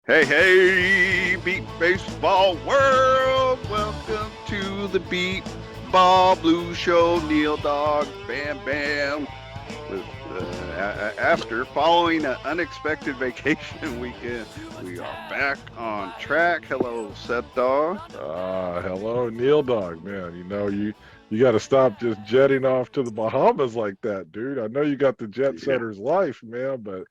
Hey, hey, Beat Baseball World! Welcome to the Beepball Blue Show. NealDawg, Bam Bam. With after following an unexpected vacation weekend, we are back on track. Hello, Seth Dawg. Hello, NealDawg, man. You got to stop just jetting off to the Bahamas like that, dude. I know you got the jet Yeah. setter's life, man, but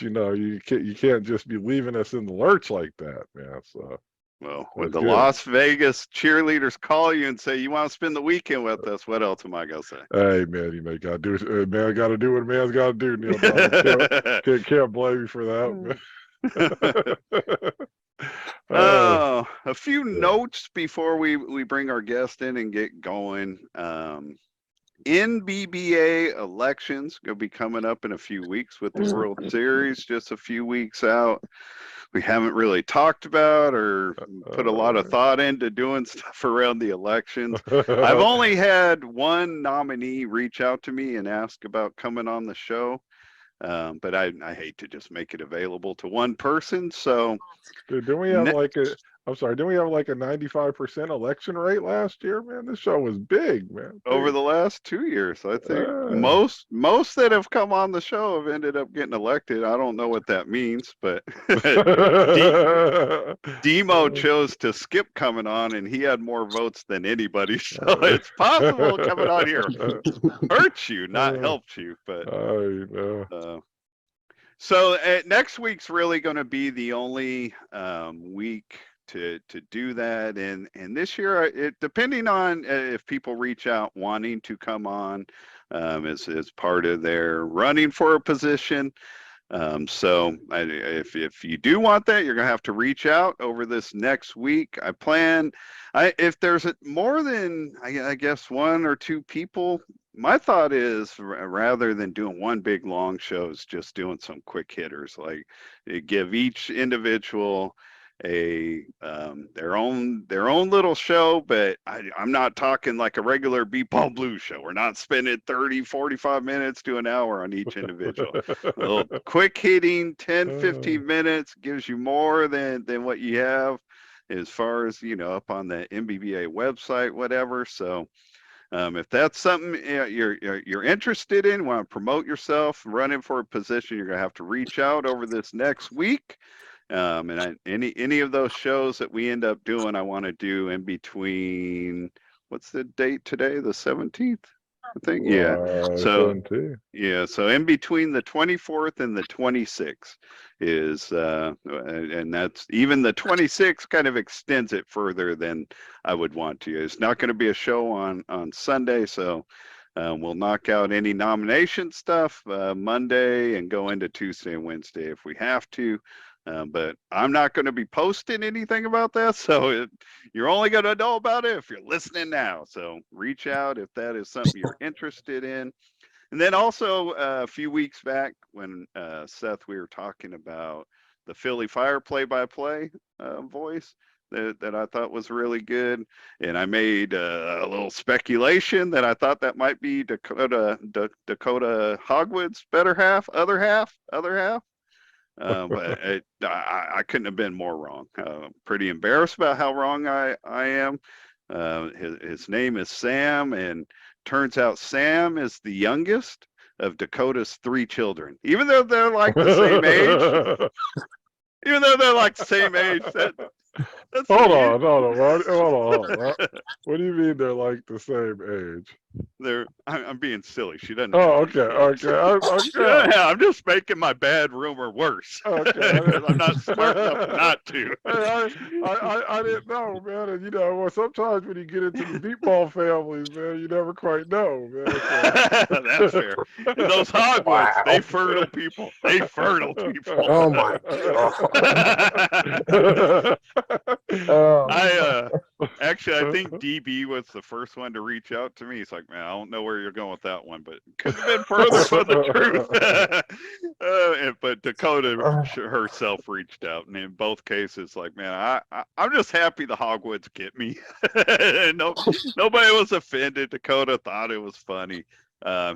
you can't just be leaving us in the lurch like that, man. So Well, when that's the good. Las Vegas cheerleaders call you and say you want to spend the weekend with us, what else am I gonna say? Hey, man, gotta do man. Got to do what a man's got to do, NealDawg. Can't blame you for that, man. A few Yeah. notes before we bring our guest in and get going. NBBA elections going to be coming up in a few weeks with the World Series, just a few weeks out. We haven't really talked about or put a lot of Uh, thought into doing stuff around the elections. I've only had one nominee reach out to me and ask about coming on the show. But I hate to just make it available to one person. So Dude, didn't we have like a? I'm sorry, didn't we have like a 95% election rate last year, man? This show was big, man, over big. the last 2 years, I think Uh, most that have come on the show have ended up getting elected. I don't know what that means, but D, Demo chose to skip coming on, and he had more votes than anybody. So it's possible coming on here hurts you, not helps you. But I know. uh, so next week's really going to be the only week to do that, and this year, it depending on if people reach out wanting to come on as part of their running for a position. If you do want that, you're gonna have to reach out over this next week. If there's more than I guess one or two people, my thought is rather than doing one big long shows, just doing some quick hitters, like give each individual their own little show. But I'm not talking like a regular Beepball Blues show. We're not spending 30 45 minutes to an hour on each individual. A little quick hitting, 10 Uh, 15 minutes gives you more than what you have as far as up on the MBBA website, whatever. So if that's something you're interested in, want to promote yourself, running for a position, you're gonna have to reach out over this next week. Any of those shows that we end up doing, I want to do in between. What's the date today? The 17th, I think. Yeah. So 17. yeah, so in between the 24th and the 26th is, and that's even the 26th kind of extends it further than I would want to. It's not going to be a show on Sunday, so we'll knock out any nomination stuff Monday and go into Tuesday and Wednesday if we have to. But I'm not going to be posting anything about that, so you're only going to know about it if you're listening now. So reach out if that is something you're interested in. And then also a few weeks back when Seth, we were talking about the Philly Fire play-by-play voice that I thought was really good, and I made a little speculation that I thought that might be Dakota Hogwood's better half, other half. I couldn't have been more wrong. Pretty embarrassed about how wrong I am. His name is Sam, and turns out Sam is the youngest of Dakota's three children. Even though they're like the same age, even though they're like the same age, that's Hold the on, hold on, hold on. What do you mean they're like the same age? I'm being silly. She doesn't have Oh, any okay, kids. okay, okay, I'm just making my bad rumor worse okay. because I'm not smart enough not to. I didn't know, man. And well, sometimes when you get into the beatball families, man, you never quite know, man. So. That's fair. And those hogwoods, they Wow. fertile people. They fertile people. Oh my God. Oh, I actually I think DB was the first one to reach out to me. He's like, man, I don't know where you're going with that one, but couldn't have been further from the truth. But Dakota herself reached out, and in both cases, like, man, I'm just happy the Hogwoods get me. No, nobody was offended. Dakota thought it was funny.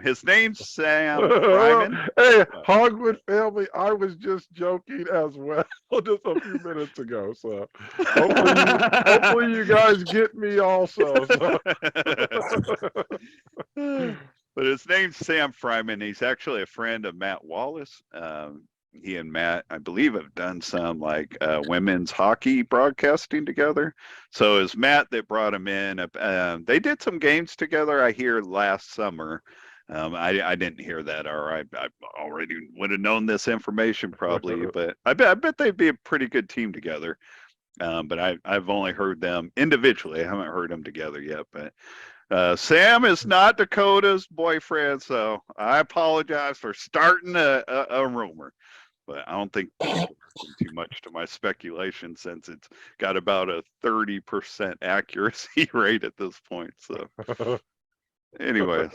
His name's Sam Fryman. Hey, Hogwood family, I was just joking as well just a few minutes ago. So hopefully you guys get me also. So. But his name's Sam Fryman. He's actually a friend of Matt Wallace. He and Matt, I believe, have done some like women's hockey broadcasting together. So it was Matt that brought him in. They did some games together, I hear, last summer. I didn't hear that, or I already would have known this information probably. But I bet they'd be a pretty good team together. But I've only heard them individually. I haven't heard them together yet. But Sam is not Dakota's boyfriend, so I apologize for starting a rumor. But I don't think people listen too much to my speculation since it's got about a 30% accuracy rate at this point. So, anyways,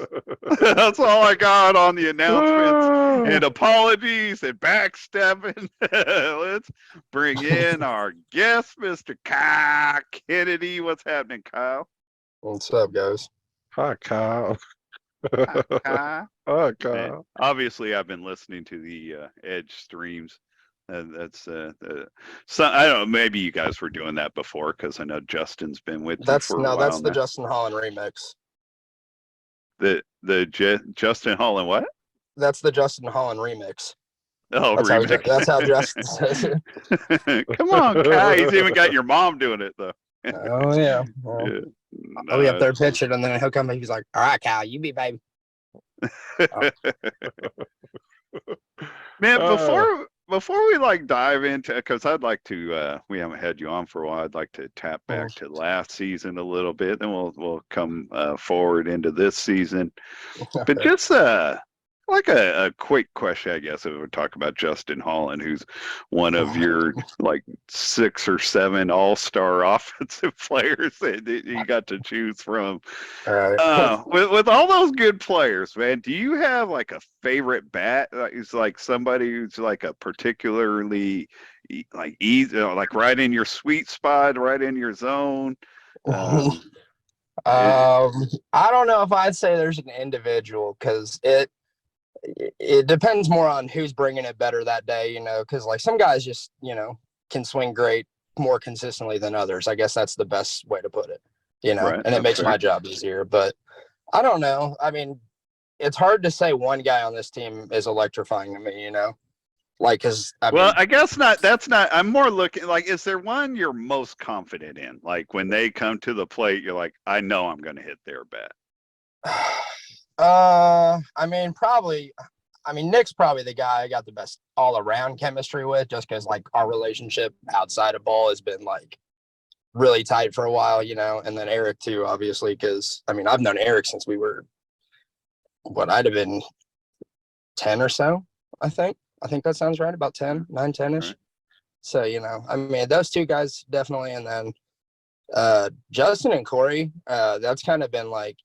that's all I got on the announcements and apologies and backstabbing. Let's bring in our guest, Mr. Kyle Kennedy. What's happening, Kyle? What's up, guys? Hi, Kyle. Hi, Kyle. Hi, Kyle. Man, obviously, I've been listening to the Edge streams. That's so I don't know. Maybe you guys were doing that before because I know Justin's been with you for a while. That's the now. Justin Holland remix. The Justin Holland what? That's the Justin Holland remix. Oh, That's how Justin says it. Come on, Kyle. He's even got your mom doing it though. Oh yeah. Well, Yeah. I'll be up there pitching, and then he'll come. He's like, "All right, Kyle, you be baby." Man, before we like dive into, because I'd like to, we haven't had you on for a while. I'd like to tap back to last season a little bit, then we'll come forward into this season. But just like a quick question, I guess, if we would talk about Justin Holland, who's one of your like 6 or 7 all-star offensive players that you got to choose from. All right. With all those good players, man, do you have like a favorite bat? Is like somebody who's like a particularly like easy, like right in your sweet spot, right in your zone? I don't know if I'd say there's an individual because it depends more on who's bringing it better that day, because like some guys just, can swing great more consistently than others. I guess that's the best way to put it, Right, and it makes fair. my job easier. But I don't know. I mean, it's hard to say one guy on this team is electrifying to me, like, because I guess not. That's not. I'm more looking like, is there one you're most confident in? Like when they come to the plate, you're like, I know I'm going to hit their bat. Nick's probably the guy I got the best all around chemistry with, just because like our relationship outside of ball has been like really tight for a while, and then Eric too, obviously, because I've known Eric since we were I'd have been 10 or so. I think that sounds right, about 10, 9, 10-ish. Right. So, those two guys definitely. And then Justin and Corey, that's kind of been like,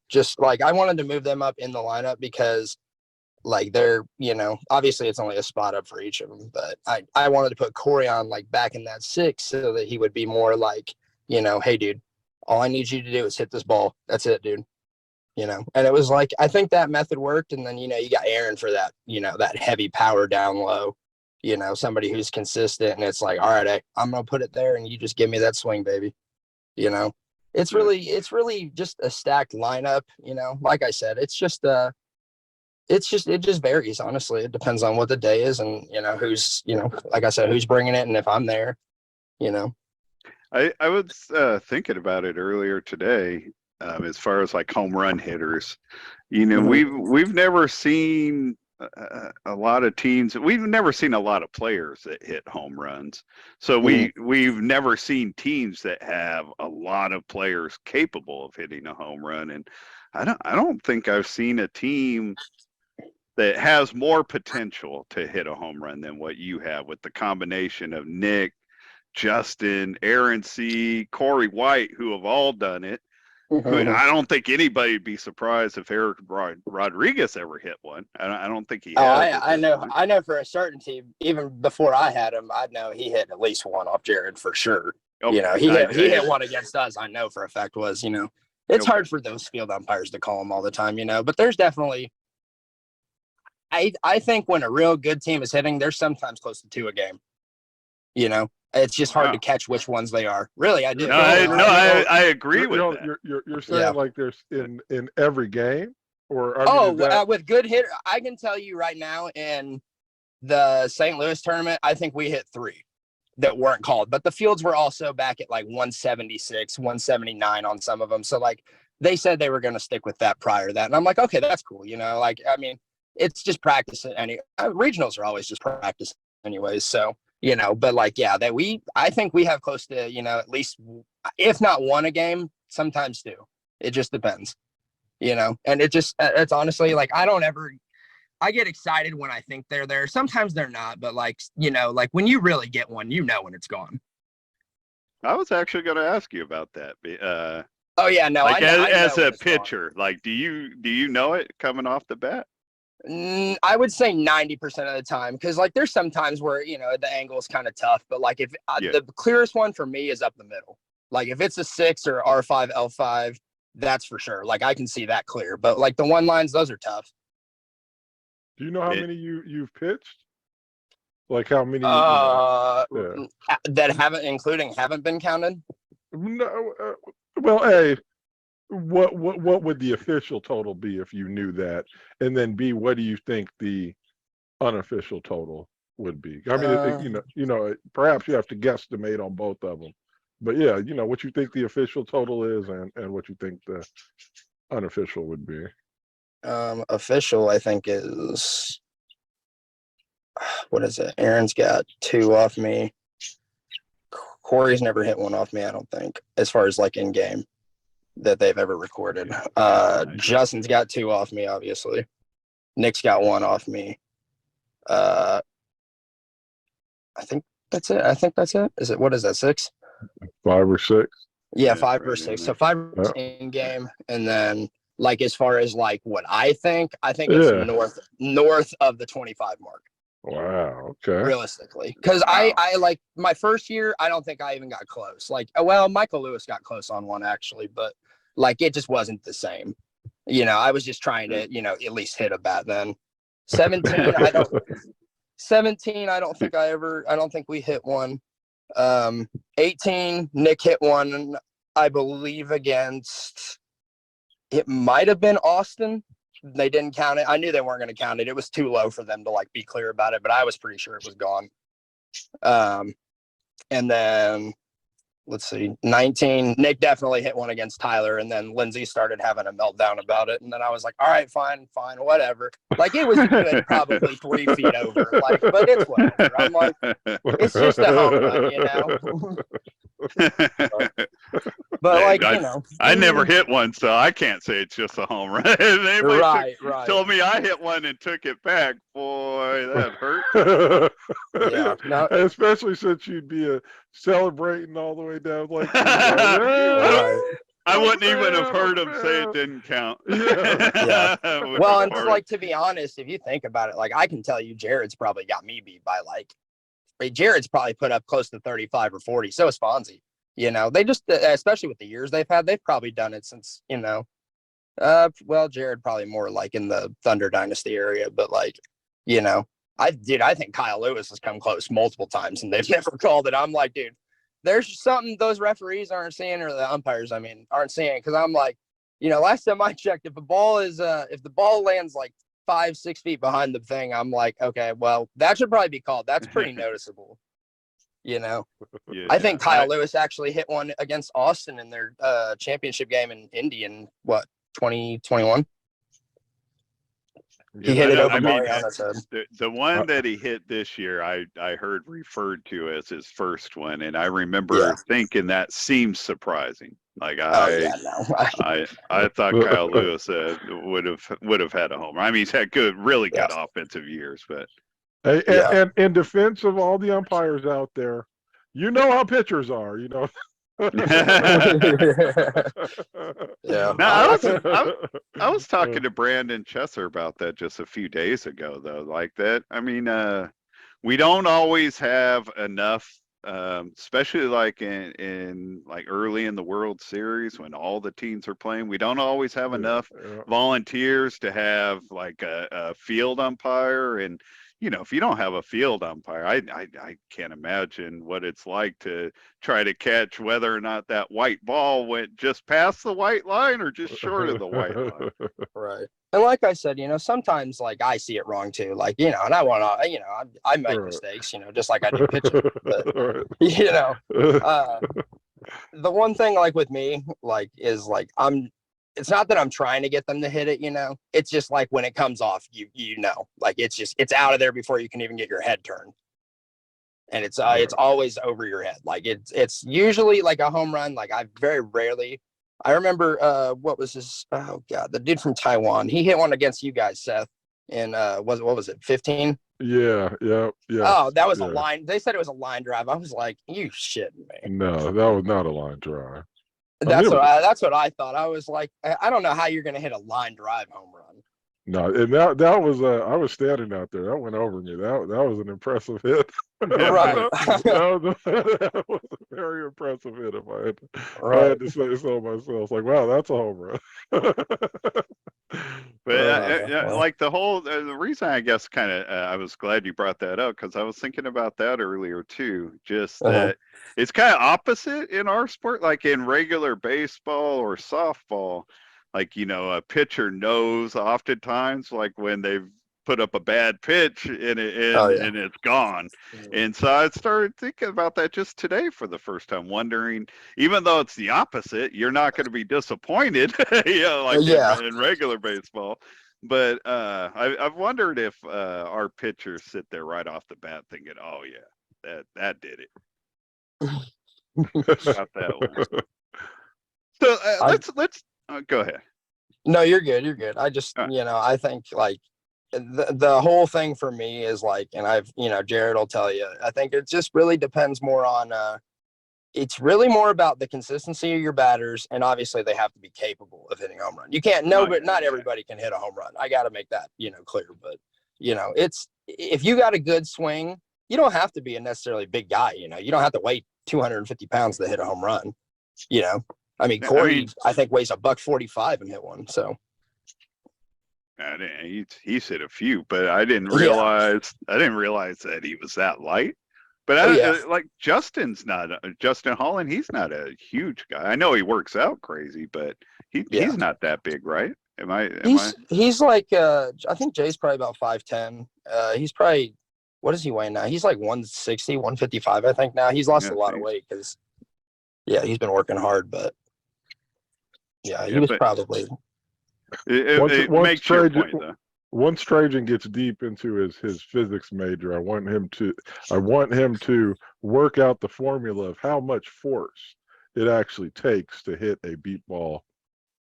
just like I wanted to move them up in the lineup because like they're, obviously it's only a spot up for each of them, but I wanted to put Corey on like back in that 6 so that he would be more like, hey dude, all I need you to do is hit this ball. That's it, dude. And it was like, I think that method worked. And then, you got Aaron for that, that heavy power down low, somebody who's consistent. And it's like, all right, I'm going to put it there and you just give me that swing, baby. It's really just a stacked lineup, like I said, it just varies. Honestly, it depends on what the day is and, who's, like I said, who's bringing it. And if I'm there, I was thinking about it earlier today. As far as like home run hitters, we've never seen a lot of teams. We've never seen a lot of players that hit home runs. So we've never seen teams that have a lot of players capable of hitting a home run. And I don't think I've seen a team that has more potential to hit a home run than what you have with the combination of Nick, Justin, Aaron C., Corey White, who have all done it. I don't think anybody would be surprised if Eric Rodriguez ever hit one. I don't think he has. I know for a certainty, even before I had him, I know he hit at least one off Jared for sure. Okay. He hit one against us. I know for a fact was, It's Okay. hard for those field umpires to call them all the time, you know. But there's definitely, I think when a real good team is hitting, they're sometimes close to 2 a game. You know, it's just hard Wow. to catch which ones they are. Really, I do. No, I agree with that. You're saying Yeah. like there's in every game, or I mean, is that... with good hitter, I can tell you right now in the St. Louis tournament, I think we hit 3 that weren't called, but the fields were also back at like 176, 179 on some of them. So like they said they were going to stick with that prior to that. And I'm like, okay, that's cool. You know, like, I mean, it's just practice. Regionals are always just practice anyways. So, you know, but like, yeah, I think we have close to, you know, at least, if not 1 a game, sometimes 2. It just depends, you know, and it's honestly like, I get excited when I think they're there. Sometimes they're not, but like, you know, like when you really get one, you know when it's gone. I was actually going to ask you about that. Oh yeah, no. Like I know as when a it's gone. pitcher, like do you know it coming off the bat? I would say 90% of the time, because like there's some times where, you know, the angle is kind of tough, but like if the clearest one for me is up the middle. Like if it's a 6 or R5, L5, that's for sure. Like I can see that clear, but like the 1 lines, those are tough. Do you know how many you've pitched? Like how many that haven't been counted? No. Well, A, what would the official total be if you knew that? And then B, what do you think the unofficial total would be? I mean, you know, perhaps you have to guesstimate on both of them. But yeah, you know, what you think the official total is and what you think the unofficial would be. Official, I think, is, what is it? Aaron's got 2 off me. Corey's never hit 1 off me, I don't think, as far as like in game that they've ever recorded. Justin's got 2 off me, obviously. Nick's got 1 off me. I think that's it. Is it, what is that, 6? 5 or 6? Yeah, 5 or 6. So 5 in game, and then like as far as like what I think it's north of the 25 mark. Wow. Okay. Realistically, because I like my first year, I don't think I even got close. Like, well, Michael Lewis got close on 1 actually, but like it just wasn't the same. You know, I was just trying to, you know, at least hit a bat then. 17, I don't think we hit 1. 18, Nick hit 1, I believe, against, it might have been Austin. They didn't count it. I knew they weren't going to count it. It was too low for them to like be clear about it, but I was pretty sure it was gone. And then let's see, 19, Nick definitely hit 1 against Tyler, and then Lindsay started having a meltdown about it, and then I was like, all right, fine, whatever. Like it was good, probably 3 feet over, like, but it's whatever. I'm like, it's just a home run, you know. But like, you know, I never hit 1, so I can't say it's just a home run. Anybody right. told me I hit 1 and took it back, boy, that hurt. Yeah, no. Especially since you'd be celebrating all the way down, like, I wouldn't even have heard him say it didn't count. Yeah. Well, and like, to be honest, if you think about it, like I can tell you, Jared's probably got me beat by like, Jared's probably put up close to 35 or 40. So is Fonzie. You know, they just, especially with the years they've had, they've probably done it since, you know, well, Jared probably more like in the Thunder Dynasty area, but like, you know, I think Kyle Lewis has come close multiple times and they've never called it. I'm like, dude, there's something those referees aren't seeing, or the umpires, I mean, aren't seeing. Cause I'm like, you know, last time I checked, if the ball lands like 5-6 feet behind the thing, I'm like, okay, well, that should probably be called. That's pretty noticeable. You know, yeah, I think Kyle Lewis actually hit 1 against Austin in their championship game in Indy in 2021. He hit it over Mariana's head. The one that he hit this year, I heard referred to as his first one, and I remember thinking that seems surprising. Like I thought Kyle Lewis would have had a homer. I mean, he's had really good offensive years, but. And in defense of all the umpires out there, you know how pitchers are, you know. Yeah. Now, I was talking to Brandon Chesser about that just a few days ago, though. Like that, I mean, we don't always have enough especially like in like early in the World Series when all the teams are playing, we don't always have enough volunteers to have like a field umpire. And if you don't have a field umpire, I can't imagine what it's like to try to catch whether or not that white ball went just past the white line or just short of the white line. Right. And like I said, sometimes like I see it wrong too. Like, and I want to, I make mistakes, just like I do pitching. But, the one thing like with me, like, is like, it's not that I'm trying to get them to hit it, it's just like when it comes off, like it's out of there before you can even get your head turned. And it's always over your head. Like it's usually like a home run. Like I remember what was this? Oh God, the dude from Taiwan. He hit one against you guys, Seth. In what was it, 15? Yeah. Oh, that was a line. They said it was a line drive. I was like, you shitting me. No, that was not a line drive. That's what I thought. I was like, I don't know how you're gonna hit a line drive home run. No, and that was I was standing out there. That went over me. That was an impressive hit. Right. that was a very impressive hit. If I had to say so myself, it's like, wow, that's a home run. But like the reason I guess kind of I was glad you brought that up because I was thinking about that earlier too. Just that it's kind of opposite in our sport, like in regular baseball or softball. Like, a pitcher knows oftentimes like when they've put up a bad pitch and it's gone. And so I started thinking about that just today for the first time, wondering, even though it's the opposite, you're not going to be disappointed, in regular baseball. But I've wondered if our pitchers sit there right off the bat thinking, oh yeah, that did it. Got that one. So let's go ahead. No, you're good. You're good. I just, I think like the whole thing for me is like, and I've, Jared will tell you, I think it just really depends more on, it's really more about the consistency of your batters. And obviously they have to be capable of hitting a home run. You can't, but not everybody can hit a home run. I got to make that, clear. But, if you got a good swing, you don't have to be a necessarily big guy. You don't have to weigh 250 pounds to hit a home run, I mean, Corey, I think weighs $145 and hit one. So he's hit a few, but I didn't realize that he was that light. But like Justin Holland, he's not a huge guy. I know he works out crazy, but he's not that big, right? He's like I think Jay's probably about 5'10". He's probably, what does he weigh now? He's like 160, 155, I think now. He's lost a lot of weight because he's been working hard, but he was probably. It makes your point, though. Once Trajan gets deep into his physics major, I want him to work out the formula of how much force it actually takes to hit a beep ball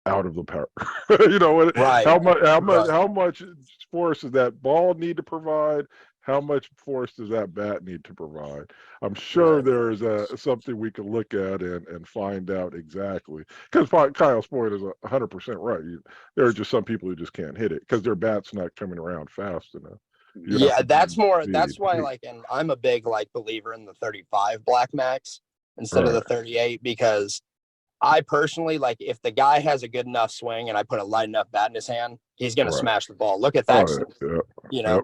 out of the power. Right. How much force does that ball need to provide? How much force does that bat need to provide? I'm sure there's something we can look at and find out exactly. Because Kyle's point is 100% right. There are just some people who just can't hit it because their bat's not coming around fast enough. That's why, like, and I'm a big believer in the 35 Black Max instead of the 38, because I personally, if the guy has a good enough swing and I put a light enough bat in his hand, he's going to smash the ball. Look at that. Yep.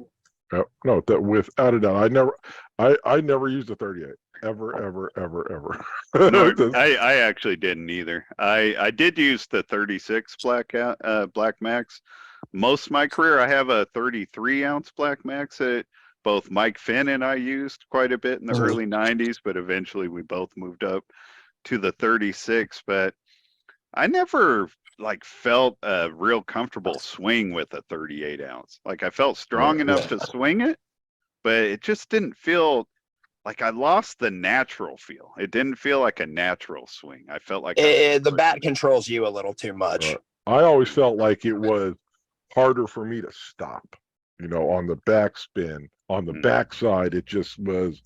No, that without a doubt. I never used a 38 ever. No, I actually didn't either. I did use the 36 Black Max. Most of my career, I have a 33-ounce Black Max that both Mike Finn and I used quite a bit in the early 90s, but eventually we both moved up to the 36. But I never felt a real comfortable swing with a 38 ounce. Like I felt strong enough to swing it, but it just didn't feel like I lost the natural feel. It didn't feel like a natural swing. I felt like the bat controls you a little too much. I always felt like it was harder for me to stop, on the backspin, on the backside. It just was,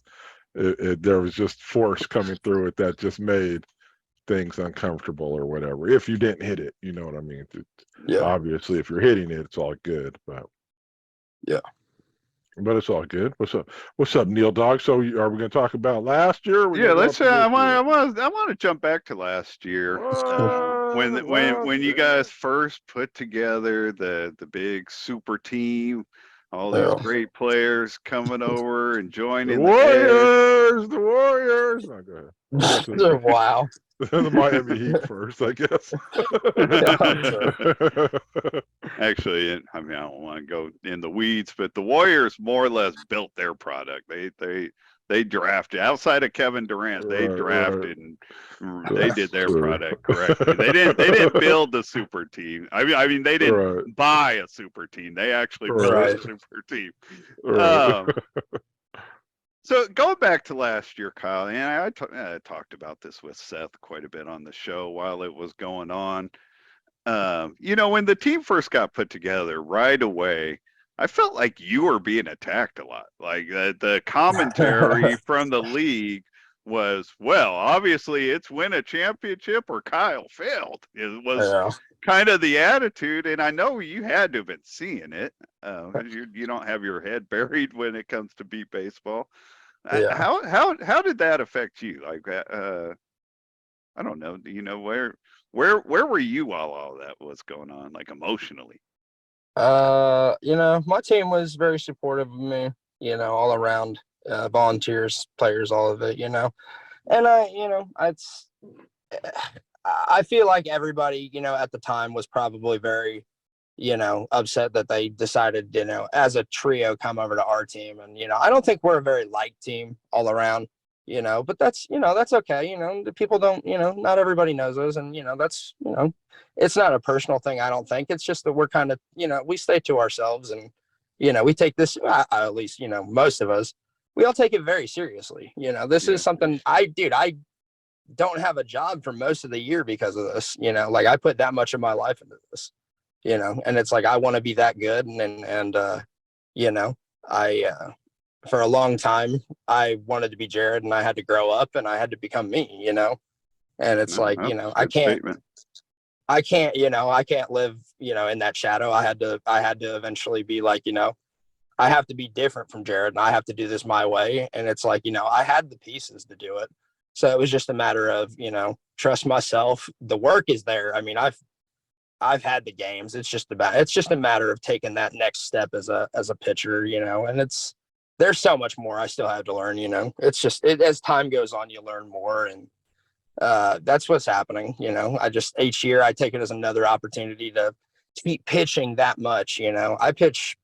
there was just force coming through it that just made things uncomfortable or whatever. If you didn't hit it, you know what I mean? Obviously, if you're hitting it, it's all good. But But it's all good. What's up, NealDawg? So are we going to talk about last year? Or we Yeah, gonna go let's. up to this I want to jump back to last year. What? When you Last guys first put together the big super team, all these Yeah. great players coming over and The joining the Edge. Warriors, the Warriors. No, go ahead. I guess Wow. the Miami Heat first, I guess. Actually, I mean, I don't want to go in the weeds, but the Warriors more or less built their product. They drafted outside of Kevin Durant. They Right, drafted and they That's did their true. product correctly. They didn't build the super team. I mean they didn't Right, buy a super team. They actually built Right. a super team. right. So going back to last year, Kyle, and I talked about this with Seth quite a bit on the show while it was going on. When the team first got put together right away, I felt like you were being attacked a lot. Like the commentary from the league was, well, obviously it's win a championship or Kyle failed. It was Yeah. kind of the attitude, and I know you had to have been seeing it. You don't have your head buried when it comes to beat baseball. Yeah. How did that affect you? Like, I don't know. Where were you while all that was going on, like emotionally? My team was very supportive of me, all around, volunteers, players, all of it, and I feel like everybody, at the time was probably very, upset that they decided, as a trio come over to our team. And, I don't think we're a very liked team all around, but that's okay. The people don't, not everybody knows us. And, that's, it's not a personal thing. I don't think it's just that we're kind of, we stay to ourselves and, we take this, at least, most of us, we all take it very seriously. This is something I don't have a job for most of the year because of this, like I put that much of my life into this, and it's like, I want to be that good. I, for a long time, I wanted to be Jared and I had to grow up and I had to become me, and it's No, like, that's a I good can't, statement. I can't live, in that shadow. I had to eventually be like, I have to be different from Jared and I have to do this my way. And it's like, I had the pieces to do it. So it was just a matter of, trust myself. The work is there. I mean, I've had the games. It's just a matter of taking that next step as a pitcher, and there's so much more I still have to learn, it's just, as time goes on, you learn more. And that's what's happening. I just, each year I take it as another opportunity to keep pitching that much. I pitch,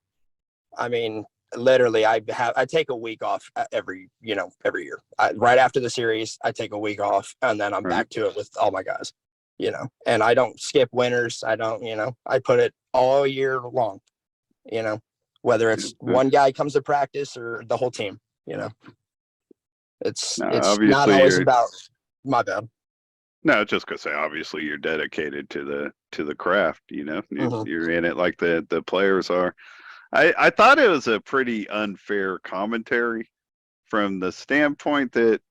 I mean, literally I take a week off every year. Right after the series, I take a week off and then I'm Right. back to it with all my guys, and I don't skip winters. I don't, I put it all year long, whether it's one guy comes to practice or the whole team, it's not Obviously always about my bad. No, just gonna say, obviously you're dedicated to the craft. You're in it like the players are. I thought it was a pretty unfair commentary from the standpoint that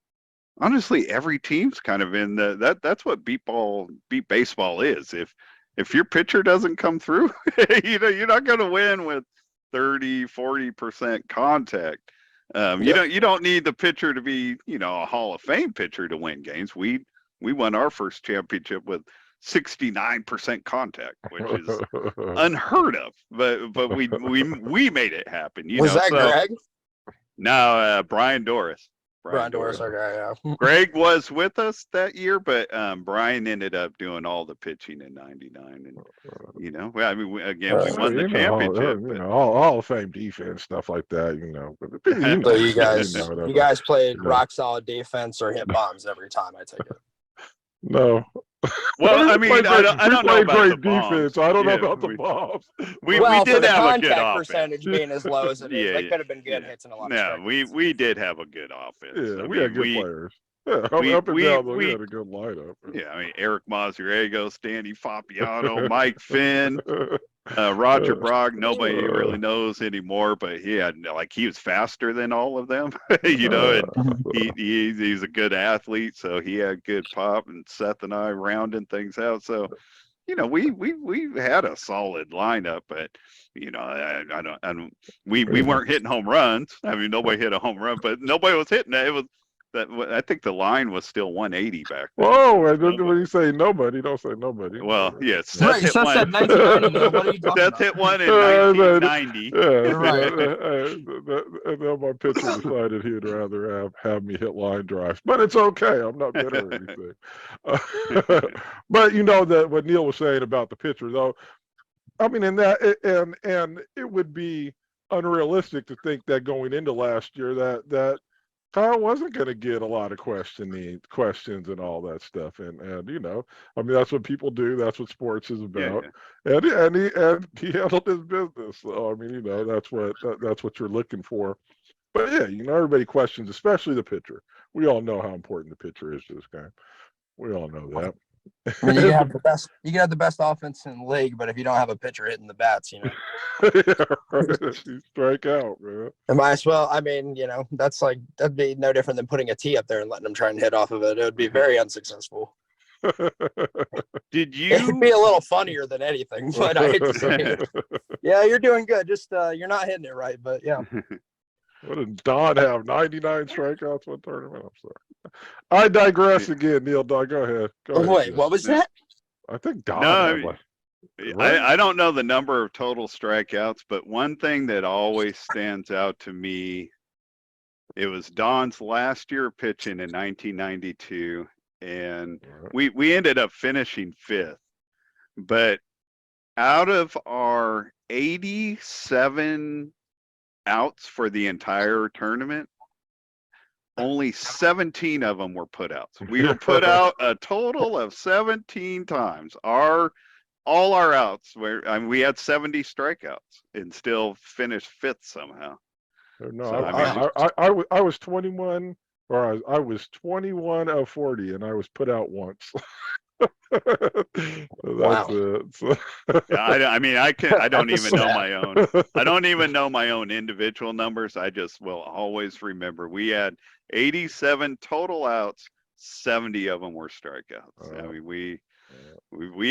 honestly every team's kind of in that's what beat baseball is. If your pitcher doesn't come through, you're not going to win with 30-40% contact. You don't need the pitcher to be, a Hall of Fame pitcher to win games. We won our first championship with 69% contact, which is unheard of. But we made it happen. Was that Greg? No, Brian Doris. Brian Doris. Okay, yeah. Greg was with us that year, but Brian ended up doing all the pitching in '99, and we won the championship. Hall of Fame defense, stuff like that, So you guys played Yeah. rock solid defense or hit bombs every time, I take it. No. Well, I mean, I don't know about great the bombs. defense. I don't know about the bombs. We for did the have a good contact offense. percentage being as low as it is, they Yeah, could have been good yeah. hits in a lot of No, strikeouts. we did have a good offense. Yeah, I we had mean, good players. Yeah, up and we down, we had a good lineup. Yeah, I mean, Eric Mazariego, Stanley Fabiano, Mike Finn, Roger Brogg. Nobody really knows anymore, but he was faster than all of them, and he's a good athlete, so he had good pop. And Seth and I rounding things out. So, we had a solid lineup, but I don't. We weren't hitting home runs. I mean, nobody hit a home run, but nobody was hitting it. It was that. I think the line was still 180 back then. Whoa! When you say nobody, don't say nobody. Well, yeah, Seth Right, hit Seth one. said 1990. Neil, what are you talking Seth about? hit one in Yeah, 1990. And then my pitcher decided he'd rather have me hit line drives, but it's okay. I'm not bitter or anything. But that what Neil was saying about the pitcher, though, I mean, and it would be unrealistic to think that going into last year that Kyle wasn't going to get a lot of questions and all that stuff, and I mean, that's what people do. That's what sports is about. Yeah. And he handled his business. So I mean, that's what you're looking for. But yeah, everybody questions, especially the pitcher. We all know how important the pitcher is to this game. We all know that. I mean, you can have the best offense in the league, but if you don't have a pitcher hitting the bats, Yeah, right. You strike out, man. And might as well. I mean, that'd be no different than putting a tee up there and letting them try and hit off of it. It would be very unsuccessful. Did It'd be a little funnier than anything, but I hate to say it. Yeah, you're doing good. Just you're not hitting it right, but yeah. What did Don have? 99 strikeouts one tournament? I'm sorry. I digress again, NealDawg. Go ahead. Wait, what was that? I think Don No, had right? I don't know the number of total strikeouts, but one thing that always stands out to me, it was Don's last year pitching in 1992, and we ended up finishing 5th. But out of our 87 outs for the entire tournament, only 17 of them were put outs. We were put out a total of 17 times. All our outs we had 70 strikeouts and still finished 5th somehow. No, So, I was 21, or I was 21 of 40, and I was put out once. That's it. So. I mean, I don't even know my own. I don't even know my own individual numbers. I just will always remember we had 87 total outs. 70 of them were strikeouts. I mean, we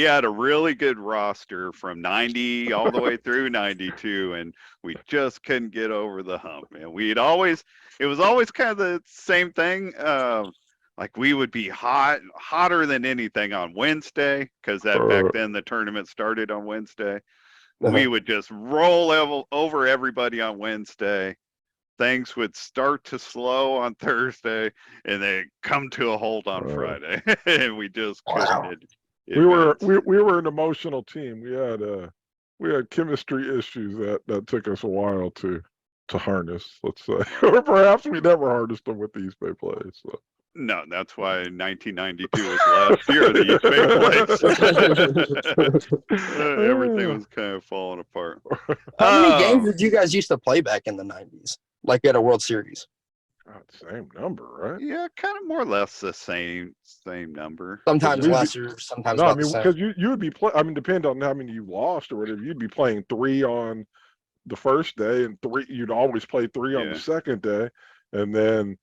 had a really good roster from 90 all the way through 92, and we just couldn't get over the hump. And it was always kind of the same thing. Like we would be hotter than anything on Wednesday, because back then the tournament started on Wednesday. We would just roll over everybody on Wednesday. Things would start to slow on Thursday, and they come to a halt on Friday, and we just couldn't. We were an emotional team. We had chemistry issues that took us a while to harness, let's say, or perhaps we never harnessed them with the East Bay plays. So. No, that's why 1992 was last year of the East Bay plays. Everything was kind of falling apart. How many games did you guys used to play back in the 90s? Like at a World Series? Same number, right? Yeah, kind of more or less the same number. Sometimes lesser, sometimes not. I mean, because you would be depending on how many you lost or whatever, you'd be playing 3 on the first day, and 3. You'd always play 3 on the second day, and then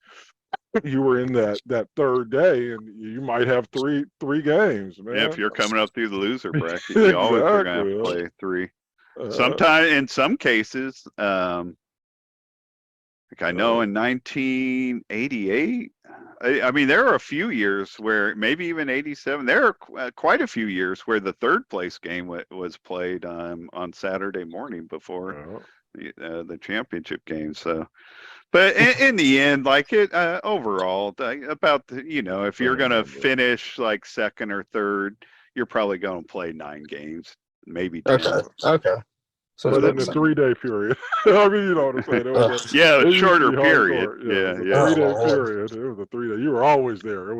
you were in that third day, and you might have three games, man. Yeah, if you're coming up through the loser bracket, you always are going to play 3. Sometimes, in some cases, like I know in 1988, I mean, there are a few years where, maybe even 87, there are quite a few years where the third place game was played on Saturday morning before the championship game. So, but in the end, like overall, about if you're going to finish like second or third, you're probably going to play 9 games, maybe 10. Okay. So but in a 3-day period. I mean, you know what I'm saying? It was a shorter period. Yeah. 3-day period. It was a 3-day. You were always there. It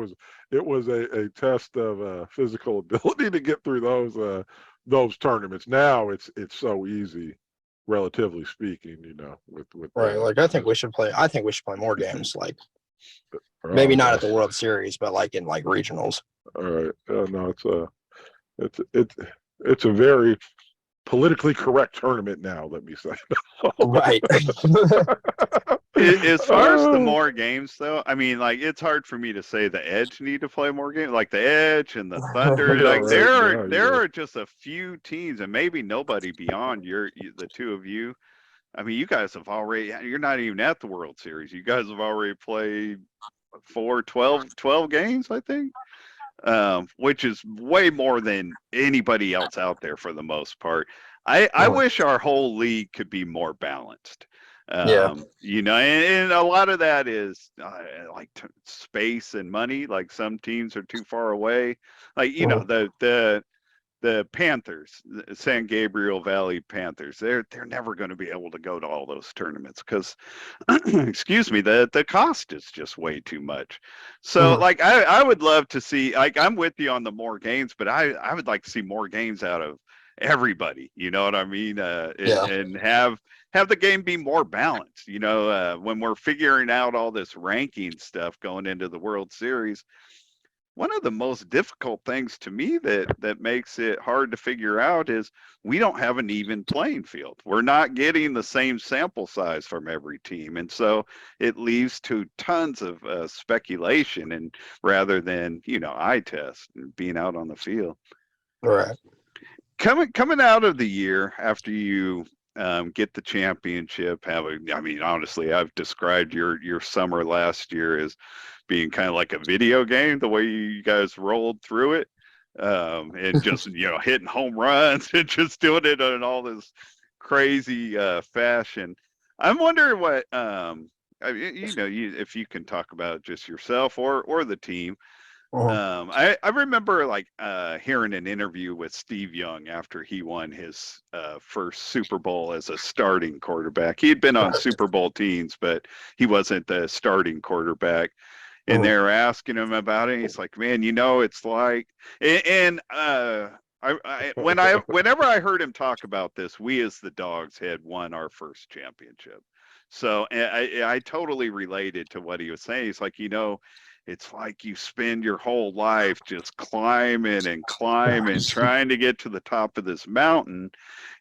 was a test of physical ability to get through those tournaments. Now it's so easy, relatively speaking. With right. Like I think we should play more games. Like maybe not at the World Series, but like in like regionals. All right. No, it's a very politically correct tournament now, let me say. Right. As far as the Oh, more games, though, I mean, like it's hard for me to say the Edge need to play more games. Like the Edge and the Thunder, yeah, like right now, there yeah. are just a few teams, and maybe nobody beyond the two of you. I mean, you guys have already. You're not even at the World Series. You guys have already played 12 games, I think, which is way more than anybody else out there for the most part. I Mhm. wish our whole league could be more balanced. Yeah. And a lot of that is like space and money. Like some teams are too far away. Like Mhm. the Panthers, the San Gabriel Valley Panthers, they're never going to be able to go to all those tournaments because, excuse me, the cost is just way too much. So Mhm. like I would love to see, like I'm with you on the more games, but I would like to see more games out of everybody. You know what I mean? Yeah. And have the game be more balanced. When we're figuring out all this ranking stuff going into the World Series, one of the most difficult things to me that makes it hard to figure out is we don't have an even playing field. We're not getting the same sample size from every team, and so it leads to tons of speculation and rather than eye test and being out on the field. Right. Coming out of the year after you get the championship, I mean, honestly, I've described your summer last year as being kind of like a video game, the way you guys rolled through it, and just hitting home runs and just doing it in all this crazy fashion. I'm wondering what if you can talk about just yourself or the team. Mhm. I remember like hearing an interview with Steve Young after he won his first Super Bowl as a starting quarterback. He had been on Right. Super Bowl teams, but he wasn't the starting quarterback. And Mhm. they were asking him about it. And he's like, "Man, it's like," and whenever I heard him talk about this, we as the Dogs had won our first championship. So I totally related to what he was saying. He's like, it's like you spend your whole life just climbing and climbing, trying to get to the top of this mountain.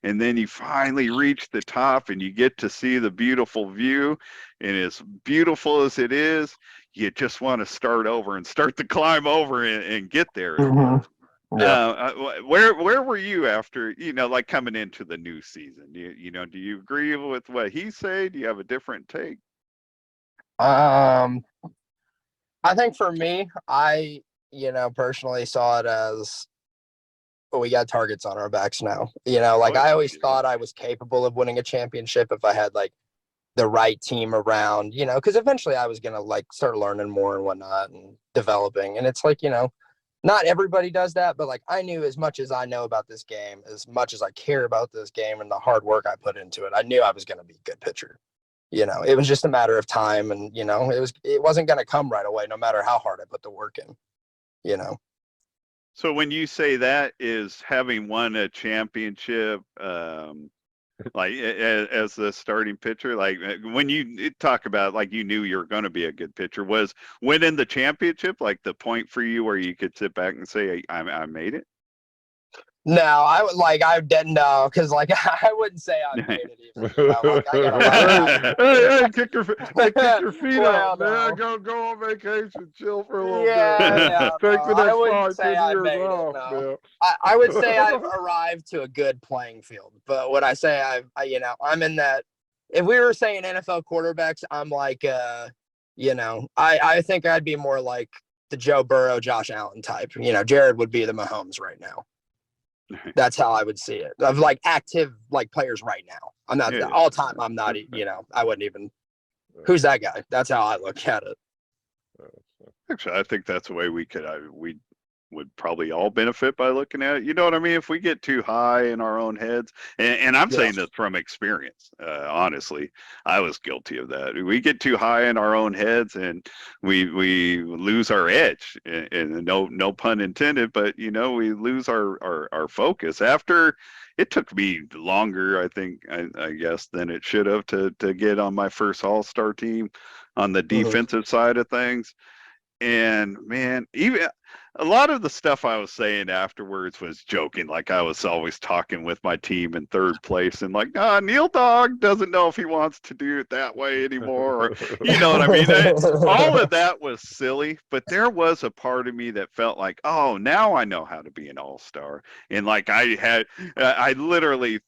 And then you finally reach the top and you get to see the beautiful view. And as beautiful as it is, you just want to start over and start to climb over and get there again. Mhm. Yeah. Where were you after, like coming into the new season? Do you agree with what he said? Do you have a different take? Um, I think for me, personally saw it as we got targets on our backs now. Oh, Like I always yeah. thought I was capable of winning a championship if I had like the right team around, because eventually I was gonna like start learning more and whatnot and developing. And it's like, not everybody does that, but like I knew as much as I know about this game, as much as I care about this game and the hard work I put into it, I knew I was gonna be a good pitcher. It was just a matter of time and it wasn't gonna come right away, no matter how hard I put the work in, you know. So when you say that, is having won a championship, like as the starting pitcher, like when you talk about like you knew you were going to be a good pitcher, was winning the championship like the point for you where you could sit back and say, I made it? No, I didn't know because like I wouldn't say I made it even. Like I got a lot of hey, guys. hey, kick your feet Well, up, man. no. Go on vacation, chill for a little bit, Yeah, man. yeah, Take the no. I next wouldn't five, say 10 I years made it. off, No, man. I would say I've arrived to a good playing field. But when I say I'm in that. If we were saying NFL quarterbacks, I'm like, I think I'd be more like the Joe Burrow, Josh Allen type. Jared would be the Mahomes right now. That's how I would see it. Of like active like players right now. I'm not Yeah. all time. I'm not. I wouldn't even. Who's that guy? That's how I look at it. Actually, I think that's the way we would probably all benefit by looking at it. You know what I mean? If we get too high in our own heads, and I'm Yeah. saying this from experience, honestly, I was guilty of that. We get too high in our own heads, and we lose our edge. And no pun intended, but we lose our focus after. It took me longer, I think, I guess, than it should have to get on my first All-Star team on the Mhm. defensive side of things. And man, even a lot of the stuff I was saying afterwards was joking. Like I was always talking with my team in third place and like, NealDawg doesn't know if he wants to do it that way anymore. Or, you know what I mean? All of that was silly, but there was a part of me that felt like, oh, now I know how to be an all-star. And like I literally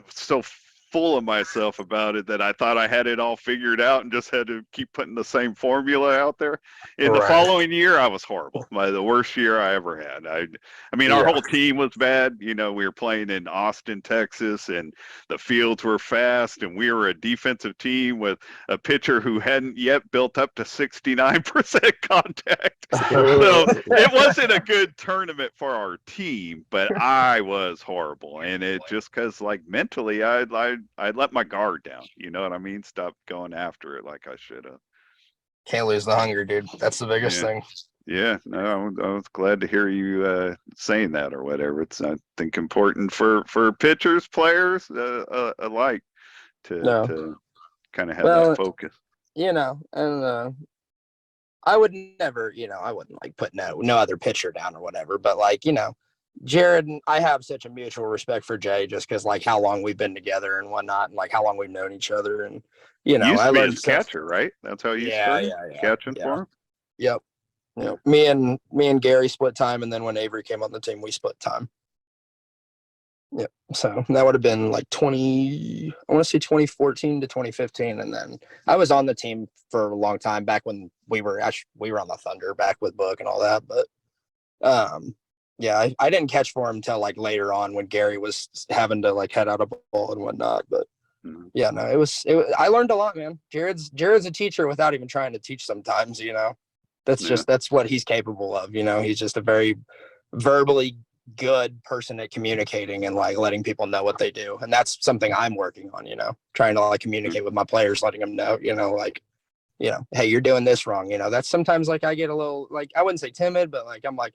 so full of myself about it that I thought I had it all figured out and just had to keep putting the same formula out there. In the following year, I was horrible. The worst year I ever had. I mean, our whole team was bad. You know, we were playing in Austin, Texas, and the fields were fast, and we were a defensive team with a pitcher who hadn't yet built up to 69% contact. So it wasn't a good tournament for our team, but I was horrible. And it just because, like, mentally, I let my guard down. You know what I mean? Stop going after it like I should have. Can't lose the hunger, dude. That's the biggest thing. Yeah, no, I was glad to hear you saying that or whatever. It's, I think, important for pitchers, players alike to kind of have that focus. You know, and I would never, I wouldn't like put no other pitcher down or whatever, but like, Jared and I have such a mutual respect for Jay just because like how long we've been together and whatnot and like how long we've known each other and you used to be his catcher, right? That's how you started catching for him. Yep. Me and Gary split time, and then when Avery came on the team, we split time. Yep. So that would have been like 2014 to 2015, and then I was on the team for a long time back when we were on the Thunder back with Book and all that, but yeah, I didn't catch for him until like later on when Gary was having to like head out a ball and whatnot. But yeah, no, it was. I learned a lot, man. Jared's a teacher without even trying to teach sometimes. That's what he's capable of. He's just a very verbally good person at communicating and like letting people know what they do, and that's something I'm working on. Trying to like communicate with my players, letting them know. Hey, you're doing this wrong. That's sometimes like I get a little like I wouldn't say timid, but like I'm like.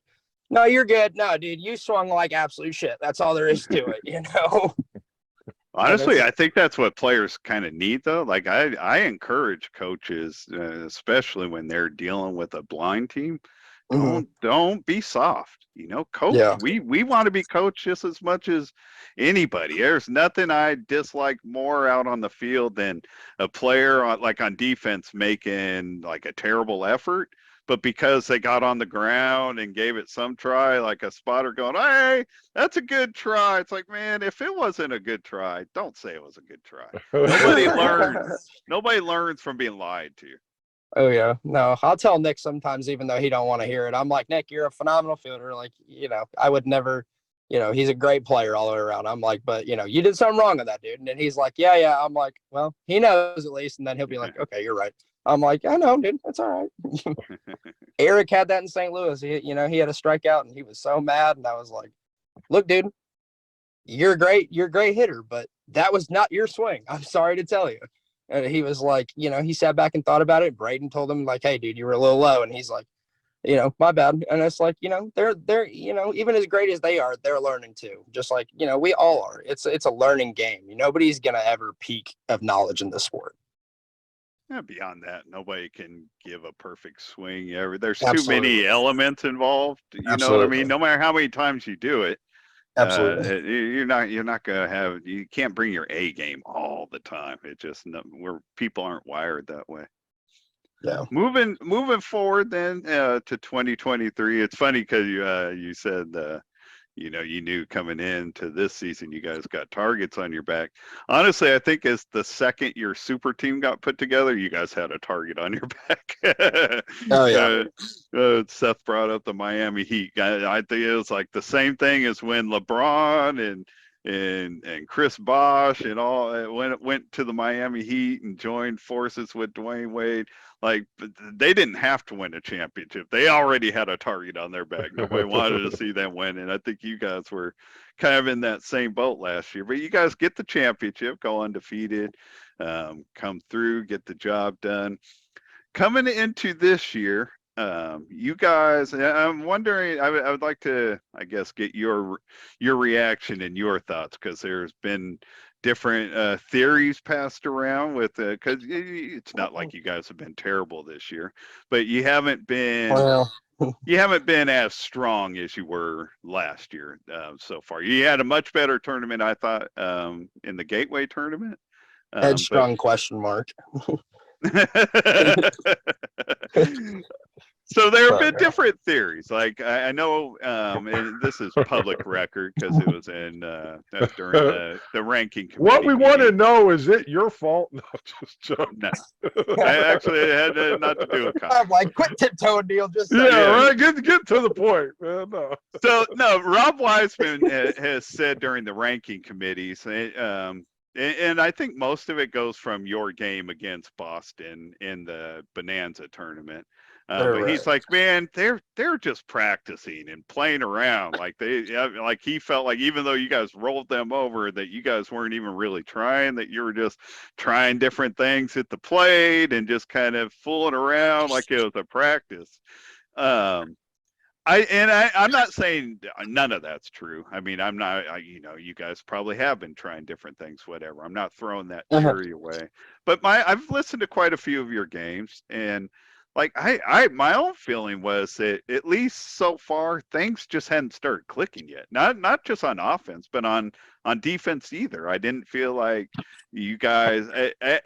No, you're good. No, dude, you swung like absolute shit. That's all there is to it, Honestly, I think that's what players kind of need, though. Like, I encourage coaches, especially when they're dealing with a blind team, don't be soft. Coach. Yeah. We want to be coached just as much as anybody. There's nothing I dislike more out on the field than a player on defense making like a terrible effort. But because they got on the ground and gave it some try, like a spotter going, hey, that's a good try. It's like, man, if it wasn't a good try, don't say it was a good try. Nobody learns from being lied to. Oh, yeah. No, I'll tell Nick sometimes, even though he don't want to hear it. I'm like, Nick, you're a phenomenal fielder. Like, I would never, he's a great player all the way around. I'm like, but, you did something wrong with that, dude. And then he's like, yeah. I'm like, well, he knows at least. And then he'll be like, okay, you're right. I'm like, I know, dude. That's all right. Eric had that in St. Louis. He had a strikeout and he was so mad. And I was like, look, dude, you're a great hitter, but that was not your swing. I'm sorry to tell you. And he was like, he sat back and thought about it. Braden told him like, hey, dude, you were a little low. And he's like, my bad. And it's like, they're, even as great as they are, they're learning too. Just like, we all are. It's a learning game. Nobody's going to ever peak of knowledge in this sport. Yeah, beyond that, nobody can give a perfect swing. There's too many elements involved. You know what I mean? No matter how many times you do it, you're not gonna have. You can't bring your A game all the time. It just people aren't wired that way. Yeah. Moving forward then to 2023. It's funny because you said you knew coming into this season, you guys got targets on your back. Honestly, I think as the second your super team got put together, you guys had a target on your back. Oh, yeah. Seth brought up the Miami Heat. I think it was like the same thing as when LeBron and Chris Bosh and all went to the Miami Heat and joined forces with Dwayne Wade. Like, they didn't have to win a championship. They already had a target on their back. Nobody wanted to see them win. And I think you guys were kind of in that same boat last year. But you guys get the championship, go undefeated, come through, get the job done. Coming into this year, you guys, I'm wondering, I would like to, I guess, get your reaction and your thoughts, because there's been different theories passed around with because it's not like you guys have been terrible this year, but you haven't been Well, as strong as you were last year so far. You had a much better tournament, I thought, in the Gateway tournament. headstrong question mark. So there have But, been different theories. Like I know, and this is public record because it was in during the ranking committee. What we want to meeting. know is it your fault? No, just joking. No, actually, it had not to do with Kyle. I'm like, quit tiptoeing, Neil. Just Yeah, Yeah. right. Get to the point, man. No. So no, Rob Wiseman has said during the ranking committees, and I think most of it goes from your game against Boston in the Bonanza tournament. But he's like, man, they're just practicing and playing around. Like he felt like even though you guys rolled them over, that you guys weren't even really trying. That you were just trying different things at the plate and just kind of fooling around like it was a practice. I'm not saying none of that's true. I mean, I'm not. You guys probably have been trying different things, whatever. I'm not throwing that theory away. But I've listened to quite a few of your games, and like my own feeling was that at least so far things just hadn't started clicking yet. Not just on offense, but on defense either. I didn't feel like you guys,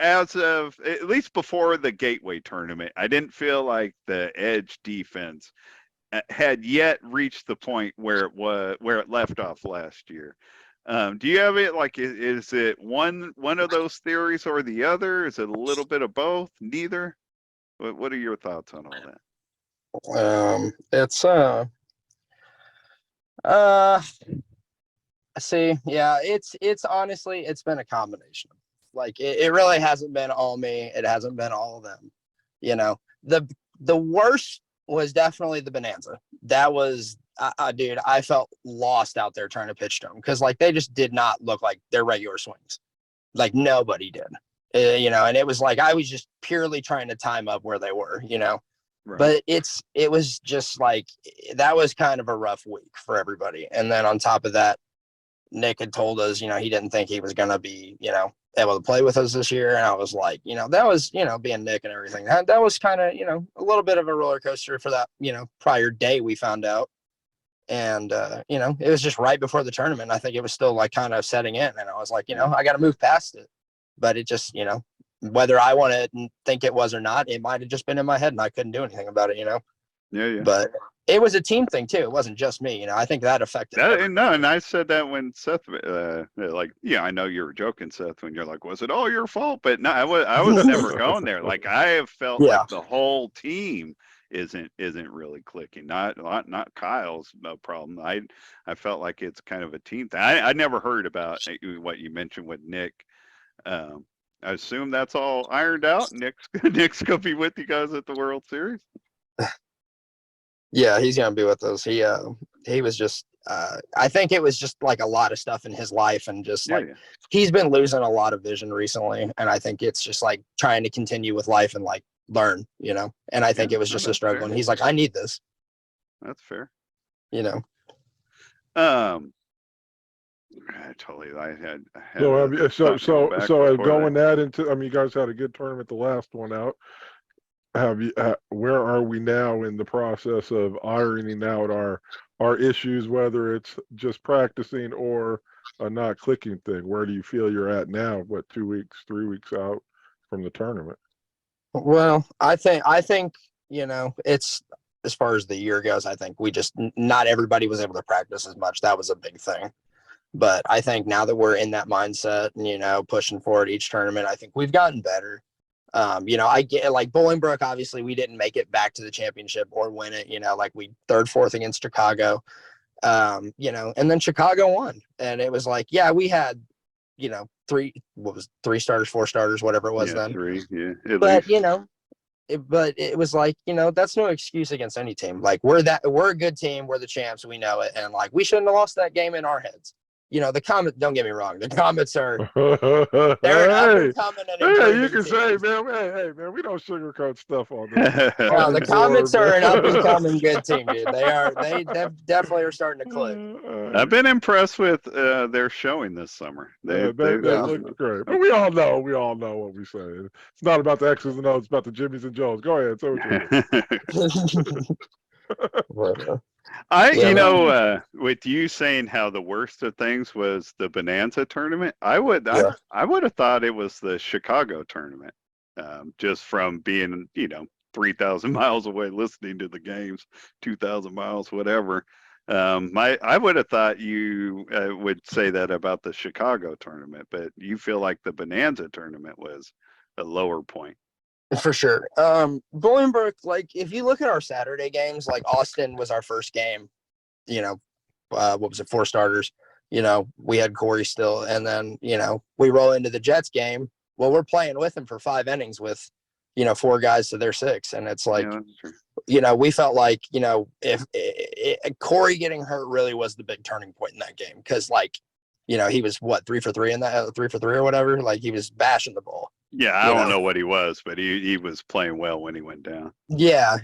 as of at least before the Gateway tournament, I didn't feel like the Edge defense had yet reached the point where it left off last year. Do you have it like is it one of those theories or the other? Is it a little bit of both? Neither? What are your thoughts on all that? It's see, yeah, it's honestly, it's been a combination. Like it really hasn't been all me. It hasn't been all of them. The worst was definitely the Bonanza. That was, dude, I felt lost out there trying to pitch them because like they just did not look like their regular swings. Like nobody did. And it was like I was just purely trying to time up where they were, Right. But it was just like that was kind of a rough week for everybody. And then on top of that, Nick had told us, he didn't think he was gonna be, able to play with us this year. And I was like, that was, being Nick and everything. That was kind of, a little bit of a roller coaster for that, prior day we found out. And it was just right before the tournament. I think it was still like kind of setting in. And I was like, I got to move past it. But it just, whether I want to think it was or not, it might have just been in my head and I couldn't do anything about it, Yeah. But it was a team thing too. It wasn't just me, I think that affected And I said that when Seth, I know you were joking, Seth, when you're like, was it all your fault? But no, I was never going there. Like I have felt like the whole team isn't really clicking. Not Kyle's problem. I felt like it's kind of a team thing. I never heard about what you mentioned with Nick. I assume that's all ironed out. Nick's gonna be with you guys at the World Series. Yeah, he's gonna be with us. He was just I think it was just like a lot of stuff in his life and just he's been losing a lot of vision recently, and I think it's just like trying to continue with life and like learn, and I think it was just a struggle. And he's like, I need this. That's fair. I had so going that into, you guys had a good tournament, the last one out. Where are we now in the process of ironing out our issues, whether it's just practicing or a not clicking thing? Where do you feel you're at now? What, 2 weeks, 3 weeks out from the tournament? Well, I think it's, as far as the year goes, I think we just, not everybody was able to practice as much. That was a big thing. But I think now that we're in that mindset and, pushing forward each tournament, I think we've gotten better. I get like Bolingbrook, obviously we didn't make it back to the championship or win it, like we 3rd, 4th against Chicago, and then Chicago won. And it was like, yeah, we had, 3 starters, 4 starters, whatever it was then. 3, but, but it was like, that's no excuse against any team. Like we're a good team. We're the champs. We know it. And like, we shouldn't have lost that game in our heads. the Comets, don't get me wrong, the Comets are they're an up and coming and Hey, you improving can team. say, man, hey, man, we don't sugarcoat stuff on this. No, the Board, Comets are an man. up and coming good team, dude. They definitely are starting to click. I've been impressed with their showing this summer. They That looked great. But we all know what we say. It's not about the X's and O's, it's about the Jimmys and Joes. Go ahead, say what you're doing. With you saying how the worst of things was the Bonanza tournament, I would have thought it was the Chicago tournament, just from being 3,000 miles away listening to the games, 2,000 miles, whatever. I would have thought you would say that about the Chicago tournament, but you feel like the Bonanza tournament was a lower point. For sure. Bolingbrook, like if you look at our Saturday games, like Austin was our first game, what was it, 4 starters, we had Corey still, and then, we roll into the Jets game. Well, we're playing with them for 5 innings with, 4 guys to their 6. And it's like, we felt like, if Corey getting hurt really was the big turning point in that game. Because he was 3 for 3 in that 3 for 3 or whatever. Like he was bashing the ball. Yeah, I don't know what he was, but he was playing well when he went down. Yeah.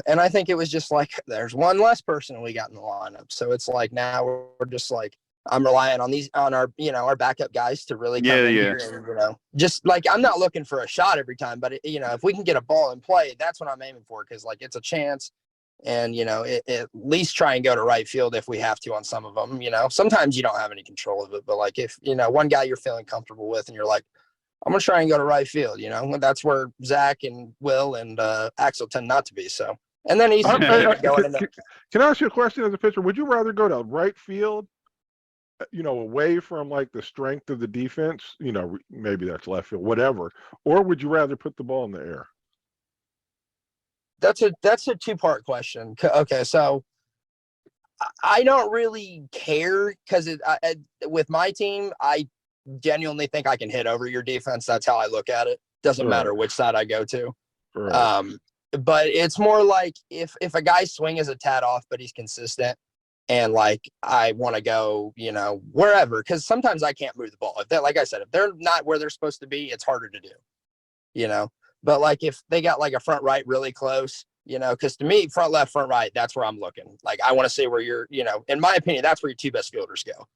And I think it was just like there's one less person we got in the lineup. So it's like now we're just like I'm relying on our our backup guys to really come in here and just like I'm not looking for a shot every time, but if we can get a ball in play, that's what I'm aiming for, because like it's a chance. And at least try and go to right field if we have to on some of them. Sometimes you don't have any control of it, but like if one guy you're feeling comfortable with and you're like, I'm gonna try and go to right field, that's where Zach and Will and Axel tend not to be. So, and then he's going into. Can I ask you a question as a pitcher? Would you rather go to right field, away from like the strength of the defense, maybe that's left field, whatever, or would you rather put the ball in the air? That's a 2-part question. Okay, so I don't really care because with my team, I genuinely think I can hit over your defense. That's how I look at it. Doesn't matter which side I go to. Right. But it's more like if a guy's swing is a tad off, but he's consistent, and like I want to go, wherever, because sometimes I can't move the ball. If they're, like I said, if they're not where they're supposed to be, it's harder to do. But like if they got like a front right really close, because to me, front left, front right, that's where I'm looking. Like I want to see where you're, in my opinion, that's where your 2 best fielders go.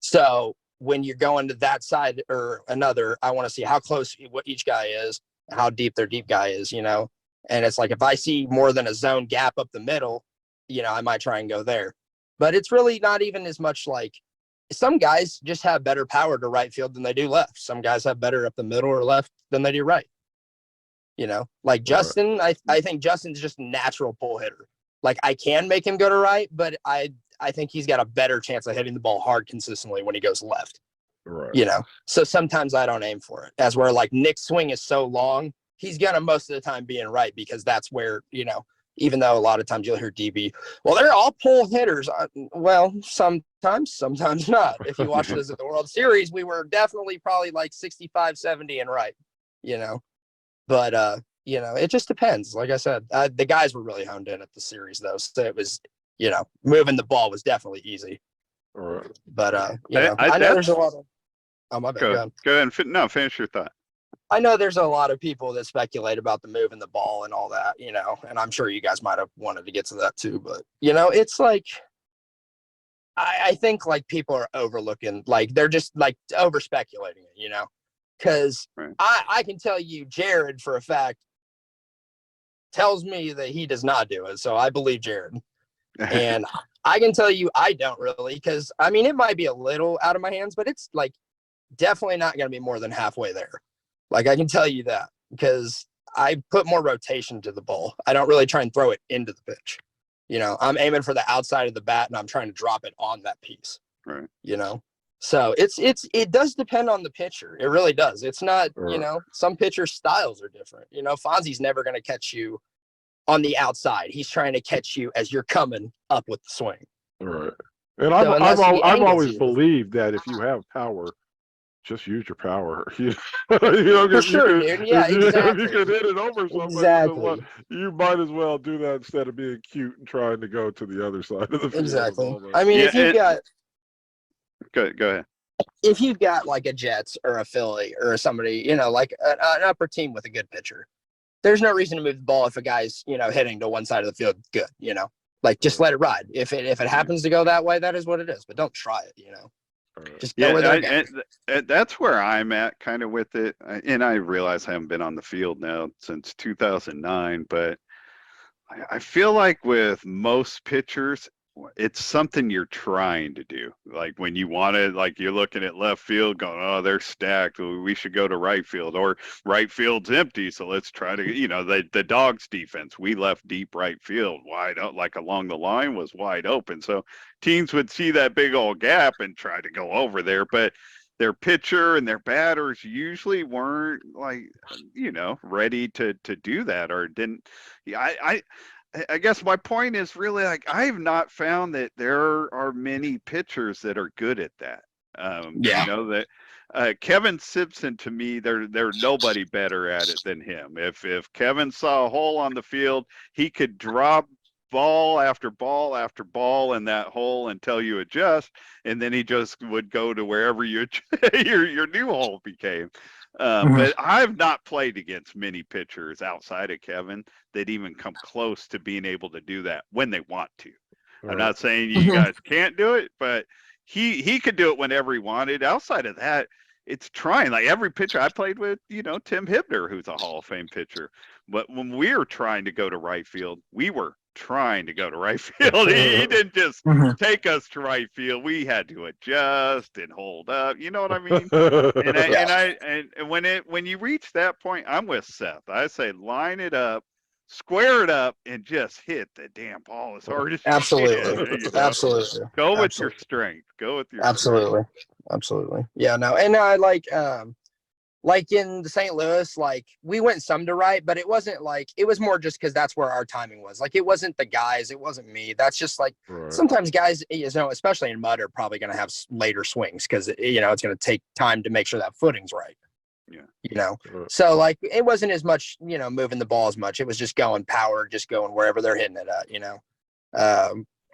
So when you're going to that side or another, I want to see how close what each guy is, how deep their deep guy is, And it's like if I see more than a zone gap up the middle, I might try and go there. But it's really not even as much like some guys just have better power to right field than they do left. Some guys have better up the middle or left than they do right. Like Justin, I think Justin's just a natural pull hitter. Like I can make him go to right, but I think he's got a better chance of hitting the ball hard consistently when he goes left. Right. So sometimes I don't aim for it. As where like Nick's swing is so long, he's gonna most of the time be in right, because that's where, even though a lot of times you'll hear DB, well, they're all pull hitters. Well, sometimes not. If you watch us at the World Series, we were definitely probably like 65, 70 and right, But, it just depends. Like I said, the guys were really honed in at the series, though. So it was, moving the ball was definitely easy. Right. But, I know there's a lot of. Oh, my bad. Go ahead and finish your thought. I know there's a lot of people that speculate about the moving the ball and all that, and I'm sure you guys might have wanted to get to that too. But, it's like, I think like people are overlooking, like they're just like over speculating it, because I can tell you Jared for a fact tells me that he does not do it. So I believe Jared. And I can tell you I don't really, because I mean, it might be a little out of my hands, but it's like definitely not going to be more than halfway there. Like I can tell you that, because I put more rotation to the ball. I don't really try and throw it into the pitch. I'm aiming for the outside of the bat and I'm trying to drop it on that piece. Right. So it does depend on the pitcher. It really does. It's not, some pitchers' styles are different. Fonzie's never going to catch you on the outside. He's trying to catch you as you're coming up with the swing. Right. And I've always believed that if you have power, just use your power. For sure, dude. Yeah, exactly. You can hit it over somebody. Exactly. You might as well do that instead of being cute and trying to go to the other side of the field. Exactly. I mean, if you've got Go ahead. If you've got like a Jets or a Philly or somebody, like an upper team with a good pitcher, there's no reason to move the ball if a guy's, hitting to one side of the field good, like just let it ride. If it happens to go that way, that is what it is. But don't try it, Just go where they're going. And that's where I'm at kind of with it. And I realize I haven't been on the field now since 2009, but I feel like with most pitchers, it's something you're trying to do. Like when you want to, like you're looking at left field going, oh, they're stacked. We should go to right field, or right field's empty. So let's try to, the Dawgs defense, we left deep right field wide up, like along the line was wide open. So teams would see that big old gap and try to go over there. But their pitcher and their batters usually weren't like, ready to do that, or didn't. I guess my point is really like I have not found that there are many pitchers that are good at that. That Kevin Simpson, to me, there's nobody better at it than him. If Kevin saw a hole on the field, he could drop ball after ball after ball in that hole until you adjust, and then he just would go to wherever your new hole became. But I've not played against many pitchers outside of Kevin that even come close to being able to do that when they want to. I'm not saying you guys can't do it, but he could do it whenever he wanted. Outside of that, it's trying. Like every pitcher I played with, Tim Hibner, who's a Hall of Fame pitcher. But when we were trying to go to right field, we were trying to go to right field. He didn't just take us to right field. We had to adjust and hold up. You know what I mean? And when you reach that point, I'm with Seth. I say line it up, square it up, and just hit the damn ball as hard as you can. Absolutely. Go with your strength. Go with your Absolutely. Yeah, no. And I like in the St. Louis, like we went some to right, but it wasn't like, it was more just because that's where our timing was. Like it wasn't the guys, it wasn't me. That's just like sometimes guys, especially in mud, are probably going to have later swings because it's going to take time to make sure that footing's right. Yeah. So like it wasn't as much, moving the ball as much. It was just going power, just going wherever they're hitting it at.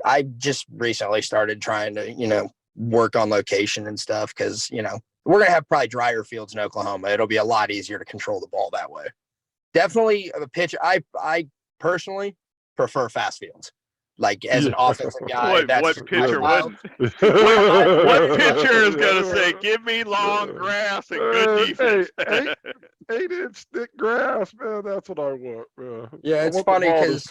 I just recently started trying to, work on location and stuff because, we're going to have probably drier fields in Oklahoma. It'll be a lot easier to control the ball that way. Definitely a pitch. I personally prefer fast fields. Like as an offensive guy, what pitcher what pitcher is going to say, give me long grass and good defense? 8-inch thick grass, man. That's what I want, man. Yeah, it's funny because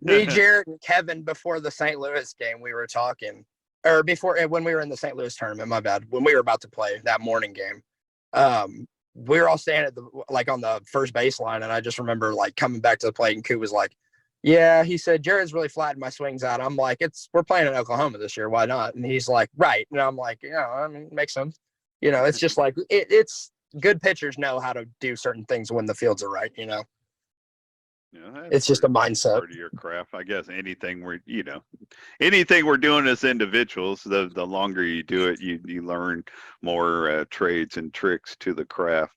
me, Jared, and Kevin, before the St. Louis game, we were talking, or before when we were in the St. Louis tournament, my bad, when we were about to play that morning game, we were all standing at on the first baseline, and I just remember like coming back to the plate, and Koo was like, yeah, he said, Jared's really flattened my swings out. I'm like, we're playing in Oklahoma this year. Why not? And he's like, right. And I'm like, it makes sense. It's just like, it's good pitchers know how to do certain things when the fields are right, it's just a mindset. Part of your craft, I guess. Anything we're doing as individuals, the longer you do it, you learn more trades and tricks to the craft.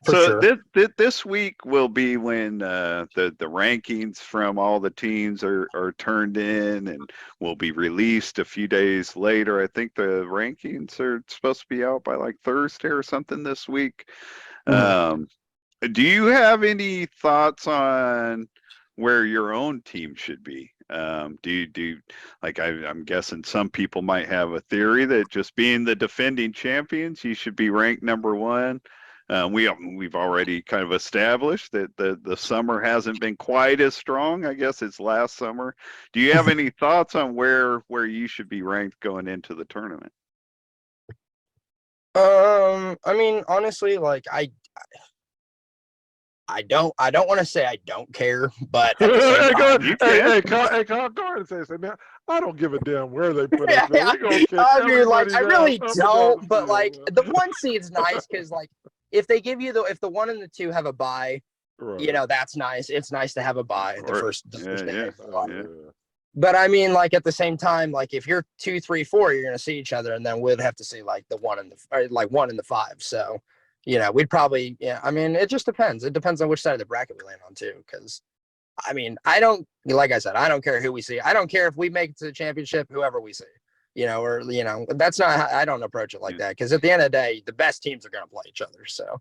This week will be when the rankings from all the teams are turned in and will be released a few days later. I think the rankings are supposed to be out by like Thursday or something this week. Do you have any thoughts on where your own team should be? Do you I'm guessing some people might have a theory that just being the defending champions, you should be ranked number one. We've already kind of established that the summer hasn't been quite as strong. I guess it's last summer. Do you have any thoughts on where you should be ranked going into the tournament? I mean, honestly, like I don't want to say I don't care, but at the same time, go ahead and say something. Man, I don't give a damn where they put us. I mean, like, I really don't, but like the 1 seed's nice because like if they give you if the 1 and the 2 have a bye, that's nice. It's nice to have a bye the first day. But I mean, like at the same time, like if you're 2, 3, 4, you're gonna see each other, and then we'd have to see like the 1 and the 5. So. We'd probably, I mean, it just depends. It depends on which side of the bracket we land on too. Because, I mean, like I said, I don't care who we see. I don't care if we make it to the championship, whoever we see. or that's not how I don't approach it like that, because at the end of the day, the best teams are going to play each other. So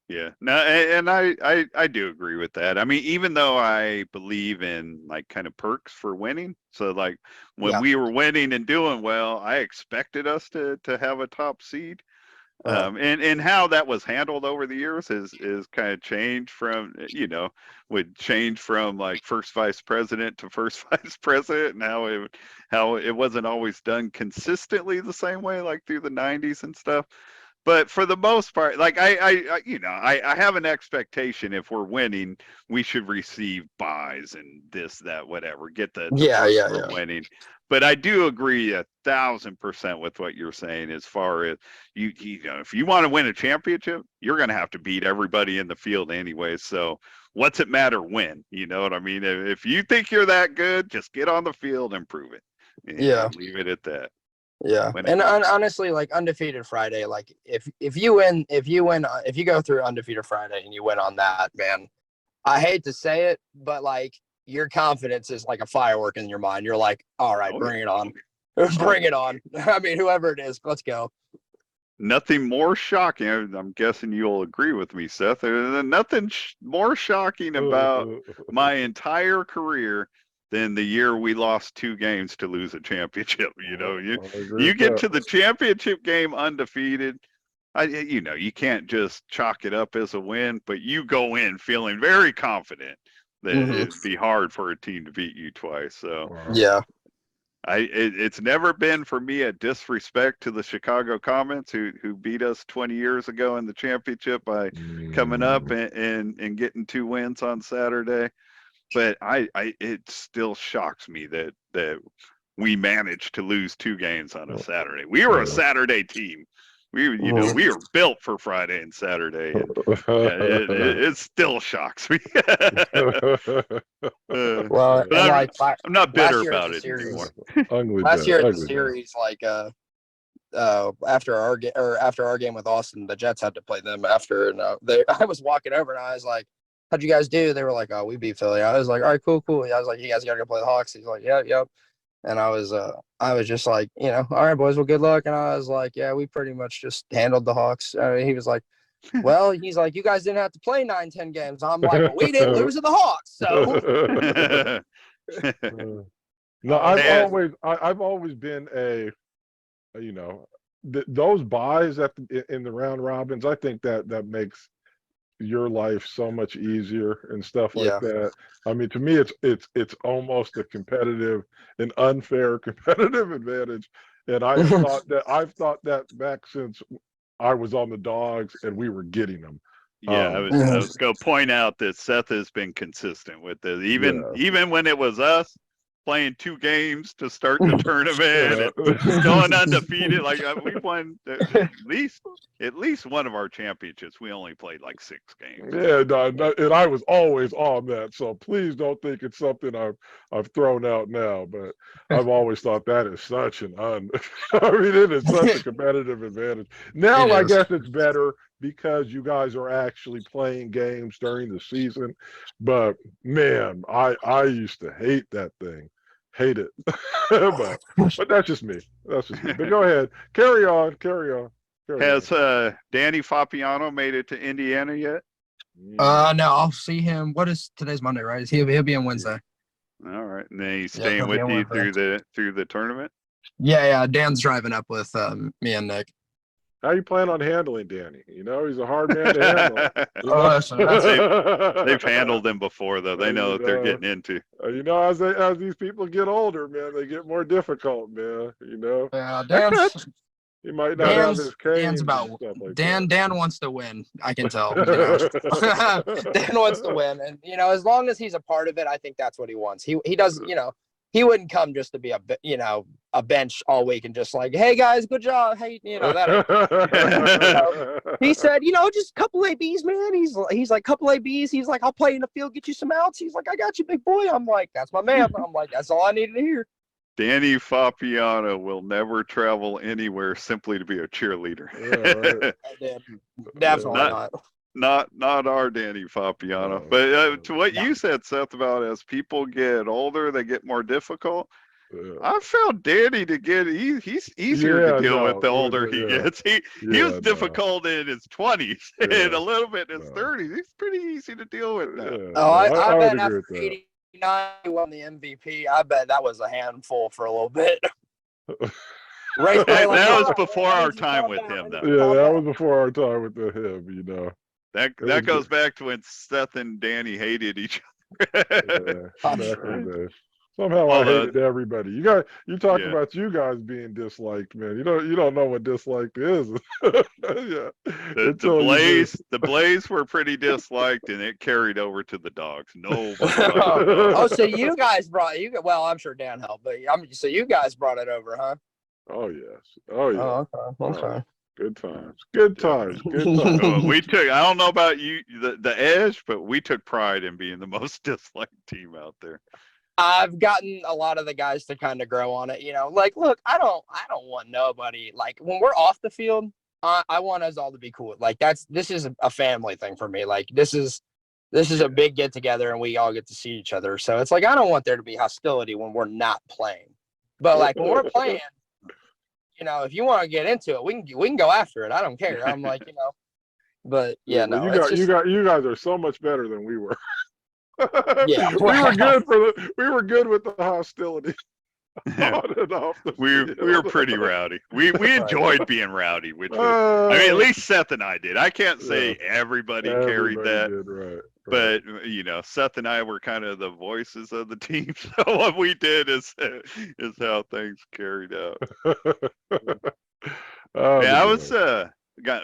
Yeah, no, and I do agree with that. I mean, even though I believe in like kind of perks for winning, so like when yeah, we were winning and doing well, I expected us to have a top seed. And how that was handled over the years is kind of changed from, would change from like first vice president to first vice president, and how it wasn't always done consistently the same way, like through the 90s and stuff. But for the most part, like I have an expectation if we're winning, we should receive buys and this, that, whatever, get the yeah, perks yeah, for yeah, winning. But I do agree 1,000% with what you're saying as far as if you want to win a championship, you're going to have to beat everybody in the field anyway. So what's it matter when? You know what I mean? If you think you're that good, just get on the field and prove it. yeah. And leave it at that. Yeah, and honestly, like undefeated Friday, like if you go through undefeated Friday and you win on that, man, I hate to say it, but like your confidence is like a firework in your mind. You're like, all right, Oh, bring it on, bring it on. I mean, whoever it is, let's go. Nothing more shocking. I'm guessing you'll agree with me, Seth. There's nothing more shocking about my entire career than the year we lost 2 games to lose a championship. You get to the championship game undefeated. You can't just chalk it up as a win, but you go in feeling very confident that it'd be hard for a team to beat you twice. So Yeah, it's never been for me a disrespect to the Chicago Comets who beat us 20 years ago in the championship by coming up and getting 2 wins on Saturday. But it still shocks me that we managed to lose 2 games on a Saturday. We were a Saturday team. We were built for Friday and Saturday, and it still shocks me. well, and like I'm not bitter last year at about the it series, anymore. last year at the series, like after our game with Austin, the Jets had to play them after, and I was walking over and I was like, "How'd you guys do?" They were like, "Oh, we beat Philly." I was like, "All right, cool." I was like, "You guys gotta go play the Hawks." He's like, "Yep, yep." And I was just like, "All right, boys, well, good luck." And I was like, "Yeah, we pretty much just handled the Hawks." He was like, "Well," he's like, "You guys didn't have to play 9-10 games." I'm like, "Well, we didn't lose to the Hawks." So No, I've always been those buys in the round robins. I think that makes your life so much easier and stuff like that. I mean, to me, it's almost an unfair competitive advantage. And I've thought that back since I was on the Dogs and we were getting them. Yeah, I was going to point out that Seth has been consistent with this, even when it was us playing 2 games to start the tournament and going undefeated. Like we won at least one of our championships. We only played like 6 games. Yeah, no, and I was always on that. So please don't think it's something I've thrown out now. But I've always thought that is such an I mean, it is such a competitive advantage. Now I guess it's better because you guys are actually playing games during the season. But man, I used to hate that thing. Hate it. but that's just me. That's just me. But go ahead. Carry on. Has Danny Fapiano made it to Indiana yet? No, I'll see him. Today's Monday, right? He'll be on Wednesday. All right, and then he's staying with you through the tournament. Yeah. Dan's driving up with me and Nick. How you plan on handling Danny? He's a hard man to handle. They've handled him before, though. They know what they're getting into. As these people get older, man, they get more difficult, man. Yeah, Dan's. He might not have his cane. Dan's about like Dan. Dan wants to win. I can tell. Dan wants to win, and as long as he's a part of it, I think that's what he wants. He doesn't. He wouldn't come just to be a bench all week and just like, hey guys, good job. Hey, that. He said, just a couple ABs, man. He's like, couple ABs. He's like, I'll play in the field, get you some outs. He's like, I got you, big boy. I'm like, that's my man. I'm like, that's all I needed to hear. Danny Fapiano will never travel anywhere simply to be a cheerleader. Yeah, right. Definitely not our Danny Fapiano. But to what you said, Seth, about as people get older, they get more difficult. I found Danny to get he's easier to deal with the older he gets. He was difficult in his 20s and a little bit in his 30s. He's pretty easy to deal with now. Oh, I would bet agree after with that. 89 he won the MVP. I bet that was a handful for a little bit. Right, That was before our time with him, though. Yeah, that was before our time with him. You know, that goes back to when Seth and Danny hated each other. back in the day. Somehow I hated everybody. You talk about you guys being disliked, man. You don't know what disliked is. Yeah. The Blaze were pretty disliked, and it carried over to the Dogs. No. Oh, so you guys brought well, I'm sure Dan helped, but so you guys brought it over, huh? Oh yes. Oh yeah. Oh, okay. Good times. Good times. Good times. We took. I don't know about you, the Edge, but we took pride in being the most disliked team out there. I've gotten a lot of the guys to kind of grow on it, you know. Like, look, I don't want nobody, like, when we're off the field, I want us all to be cool. Like, this is a family thing for me. Like, this is a big get together and we all get to see each other. So it's like, I don't want there to be hostility when we're not playing. But like when we're playing, you know, if you want to get into it, we can go after it. I don't care. I'm like, you know, but yeah, no. You guys are so much better than we were. Yeah, we were good with the hostility. We were pretty rowdy. We enjoyed being rowdy, which was, I mean, at least Seth and I did. I can't say everybody carried that, did, right. But you know, Seth and I were kind of the voices of the team. So what we did is how things carried out. I was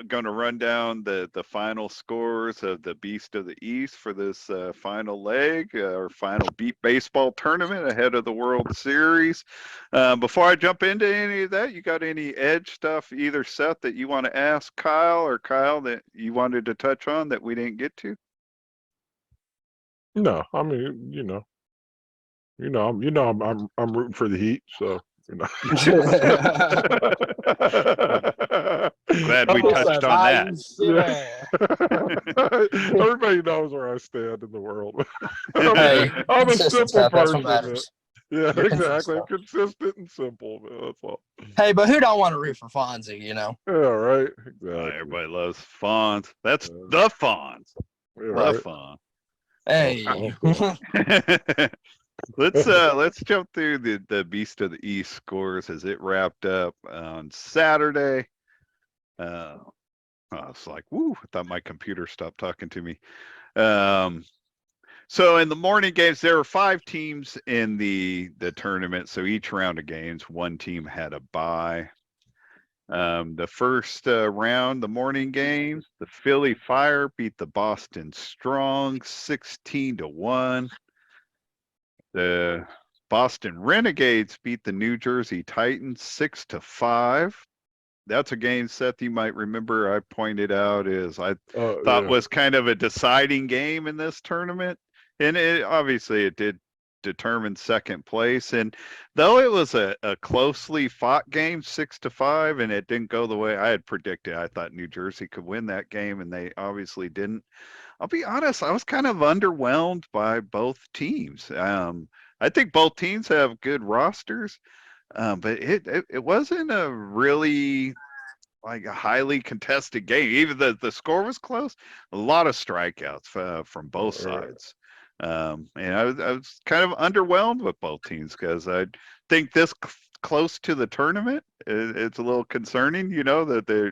going to run down the final scores of the Beast of the East for this final leg or final Beep Baseball tournament ahead of the World Series. Before I jump into any of that, you got any Edge stuff, either Seth, that you want to ask Kyle, or Kyle that you wanted to touch on that we didn't get to? No, I mean, I'm rooting for the Heat, so. Glad we touched on that. Everybody knows where I stand in the world. Hey, I'm a simple person. Yeah, You're exactly. Consistent and simple, man. That's all. Hey, but who don't want to root for Fonzie, you know? Yeah, right. Exactly. Everybody loves Fonz. That's the Fonz. Yeah, right. The Fonz. Hey. Let's jump through the Beast of the East scores as it wrapped up on Saturday. I was like, woo, I thought my computer stopped talking to me. So in the morning games, there were 5 teams in the tournament. So each round of games, one team had a bye. The first round, the morning games, the Philly Fire beat the Boston Strong 16-1. The Boston Renegades beat the New Jersey Titans 6-5. That's a game, Seth, you might remember I pointed out I thought was kind of a deciding game in this tournament. And it did determine second place. And though it was a closely fought game, 6-5, and it didn't go the way I had predicted, I thought New Jersey could win that game, and they obviously didn't. I'll be honest, I was kind of underwhelmed by both teams. I think both teams have good rosters, but it wasn't a really like a highly contested game. Even the score was close. A lot of strikeouts from both sides. And I was kind of underwhelmed with both teams because I think this close to the tournament, it's a little concerning, that they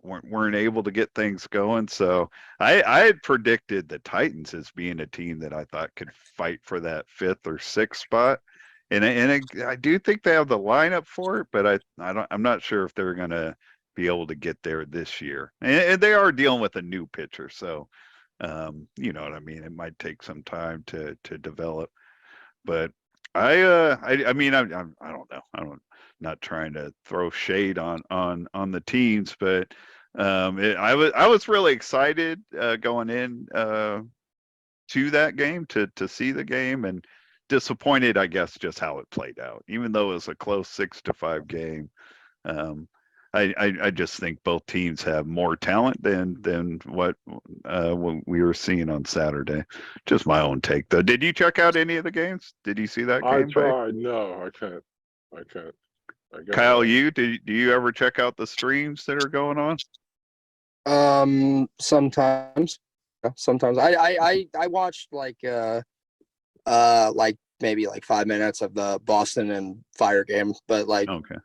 weren't able to get things going. So I had predicted the Titans as being a team that I thought could fight for that 5th or 6th spot. And I do think they have the lineup for it, but I'm not sure if they're going to be able to get there this year. And they are dealing with a new pitcher, so you know what I mean. It might take some time to develop. But I don't know. I'm not trying to throw shade on the teams, but I was really excited going in to that game to see the game, and disappointed, I guess, just how it played out. Even though it was a close 6-5 game, I just think both teams have more talent than what we were seeing on Saturday. Just my own take, though. Did you check out any of the games? Did you see that I game? tried. No, I can't. I can't. I got Kyle, do you ever check out the streams that are going on? Sometimes. Sometimes I watched like maybe like 5 minutes of the Boston and Fire game, but like Okay,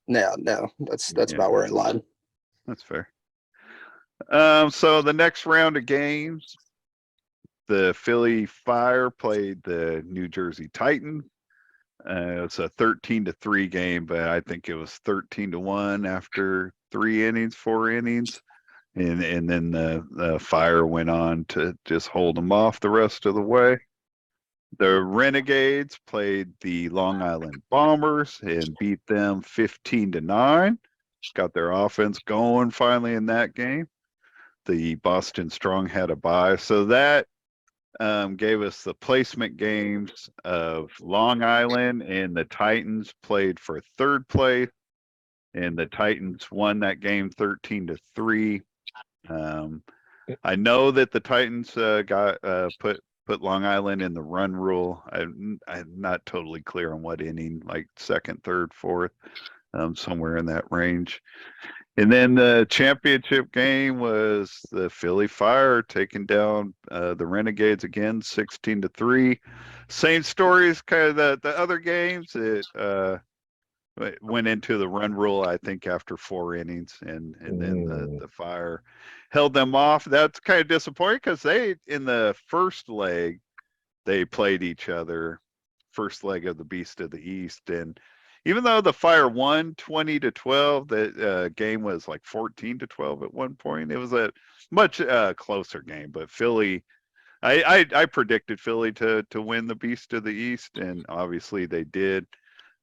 no, that's yeah, about where I lied. that's fair. So the next round of games, the Philly Fire played the New Jersey Titan. It's a 13-3 game, but I think it was 13-1 after 4 innings. And then the Fire went on to just hold them off the rest of the way. The Renegades played the Long Island Bombers and beat them 15-9. Got their offense going finally in that game. The Boston Strong had a bye. So that gave us the placement games of Long Island, and the Titans played for third place. And the Titans won that game 13-3. I know that the Titans got put Long Island in the run rule. I'm not totally clear on what inning, like second, third, fourth, somewhere in that range. And then the championship game was the Philly Fire taking down the Renegades again, 16-3. Same story as kind of the other games. It went into the run rule, I think, after 4 innings, and then the Fire held them off. That's kind of disappointing because they, in the first leg, they played each other, first leg of the Beast of the East, and even though the Fire won 20-12, the game was like 14-12 at one point. It was a much closer game, but Philly, I predicted Philly to win the Beast of the East, and obviously they did.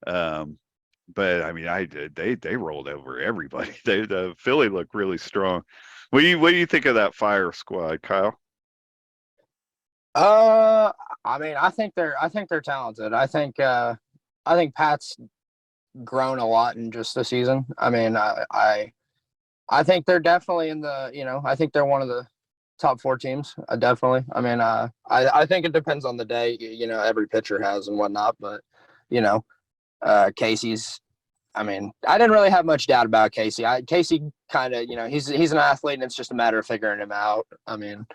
But I mean, they rolled over everybody. The Philly looked really strong. What do you think of that Fire squad, Kyle? I mean, I think they're talented. I think Pat's grown a lot in just the season. I mean, I think they're definitely in the, I think they're one of the top 4 teams. Definitely. I mean, I think it depends on the day, every pitcher has and whatnot, but, Casey's, I mean, I didn't really have much doubt about Casey. Casey kind of, he's an athlete, and it's just a matter of figuring him out. I mean,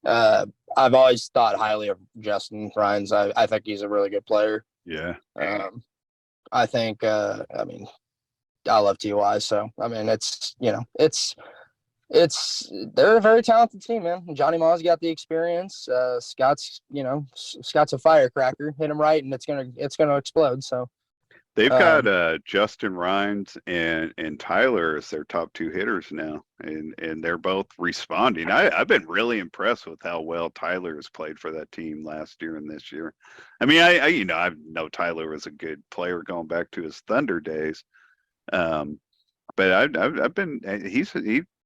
I've always thought highly of Justin Rhines. I think he's a really good player. Yeah. I think, I mean, I love TY. So, I mean, they're a very talented team, man. Johnny Ma's got the experience. Scott's a firecracker. Hit him right, and it's gonna explode. So They've got Justin Rhines and Tyler as their top 2 hitters now, and they're both responding. I've been really impressed with how well Tyler has played for that team last year and this year. I mean, I know Tyler was a good player going back to his Thunder days, but I've been he's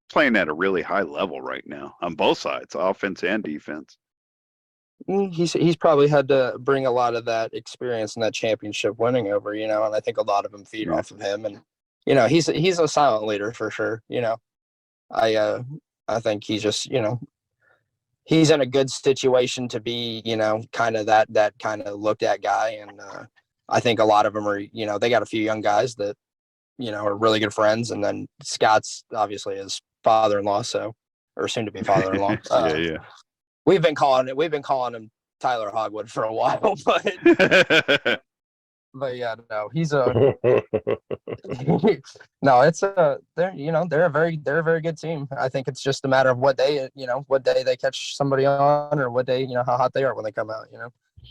playing at a really high level right now on both sides, offense and defense. He's probably had to bring a lot of that experience and that championship winning over, and I think a lot of them feed off of him. And he's a silent leader for sure. I think he's just he's in a good situation to be kind of that kind of looked at guy. And I think a lot of them are they got a few young guys that are really good friends. And then Scott's obviously his father-in-law, or soon to be father-in-law. Yeah. We've been calling him Tyler Hogwood for a while, but yeah, no, he's no, it's they're a very good team. I think it's just a matter of what day they catch somebody on, or what day, how hot they are when they come out.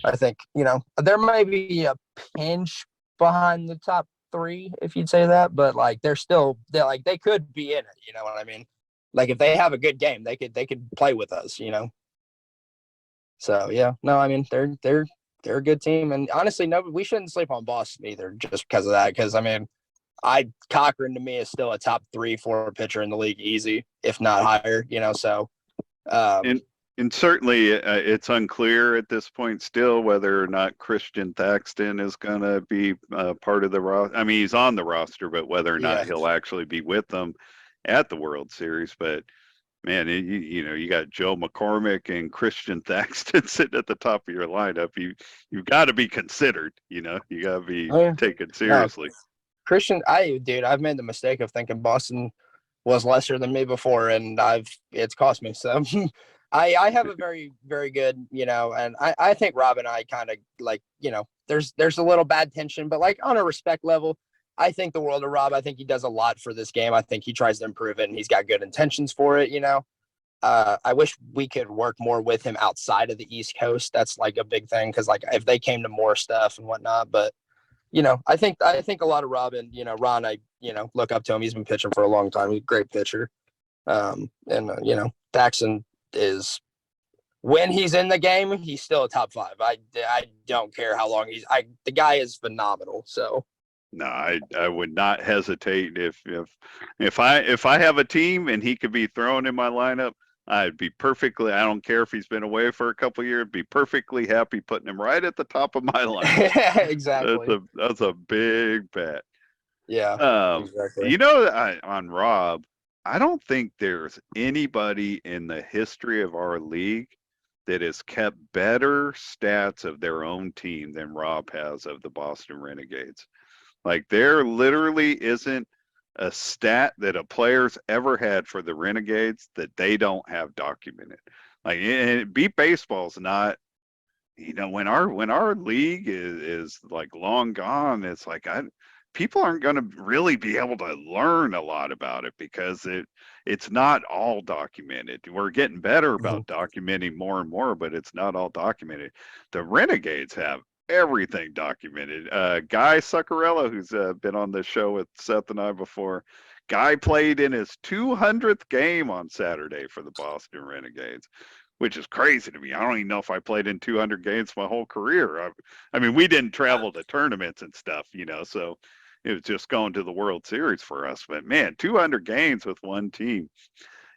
I think, there may be a pinch behind the top 3, if you'd say that, but like they could be in it, you know what I mean? Like if they have a good game, they could play with us, So yeah, no, I mean they're a good team, and honestly, no, we shouldn't sleep on Boston either, just because of that. Because I mean, Cochran to me is still a top 3-4 pitcher in the league, easy, if not higher. So, and And certainly, it's unclear at this point still whether or not Christian Thaxton is going to be part of the roster. I mean, he's on the roster, but whether or not Yeah. he'll actually be with them at the World Series. But man, you know, you got Joe McCormick and Christian Thaxton sitting at the top of your lineup. You've got to be considered. You know, you got to be Oh, yeah. taken No, seriously. Christian, dude, I've made the mistake of thinking Boston was lesser than me before, and it's cost me. So I have a very, very good, you know, and I think Rob and I kind of like, you know, there's a little bad tension, but like on a respect level, I think the world of Rob. I think he does a lot for this game. I think he tries to improve it, and he's got good intentions for it, you know. I wish we could work more with him outside of the East Coast. That's like a big thing because like if they came to more stuff and whatnot, but you know, I think a lot of Robin, you know, Ron, I, you know, look up to him. He's been pitching for a long time. He's a great pitcher. You know, Thaxton is when he's in the game, he's still a top five. I don't care how long the guy is phenomenal. So No, I would not hesitate if I have a team and he could be thrown in my lineup, I'd be perfectly. I don't care if he's been away for a couple of years. Be perfectly happy putting him right at the top of my lineup. exactly. That's a big bet. Yeah, exactly. You know, on Rob, I don't think there's anybody in the history of our league that has kept better stats of their own team than Rob has of the Boston Renegades. Like there literally isn't a stat that a player's ever had for the Renegades that they don't have documented. Like beat baseball's not, you know, when our league is like long gone, it's like people aren't going to really be able to learn a lot about it because it's not all documented. We're getting better about documenting more and more, but it's not all documented. The Renegades have everything documented. Guy Zuccarello, who's been on the show with Seth and I before, Guy played in his 200th game on Saturday for the Boston Renegades, which is crazy to me. I don't even know if I played in 200 games my whole career. I mean, we didn't travel to tournaments and stuff, you know, so it was just going to the World Series for us. But man, 200 games with one team.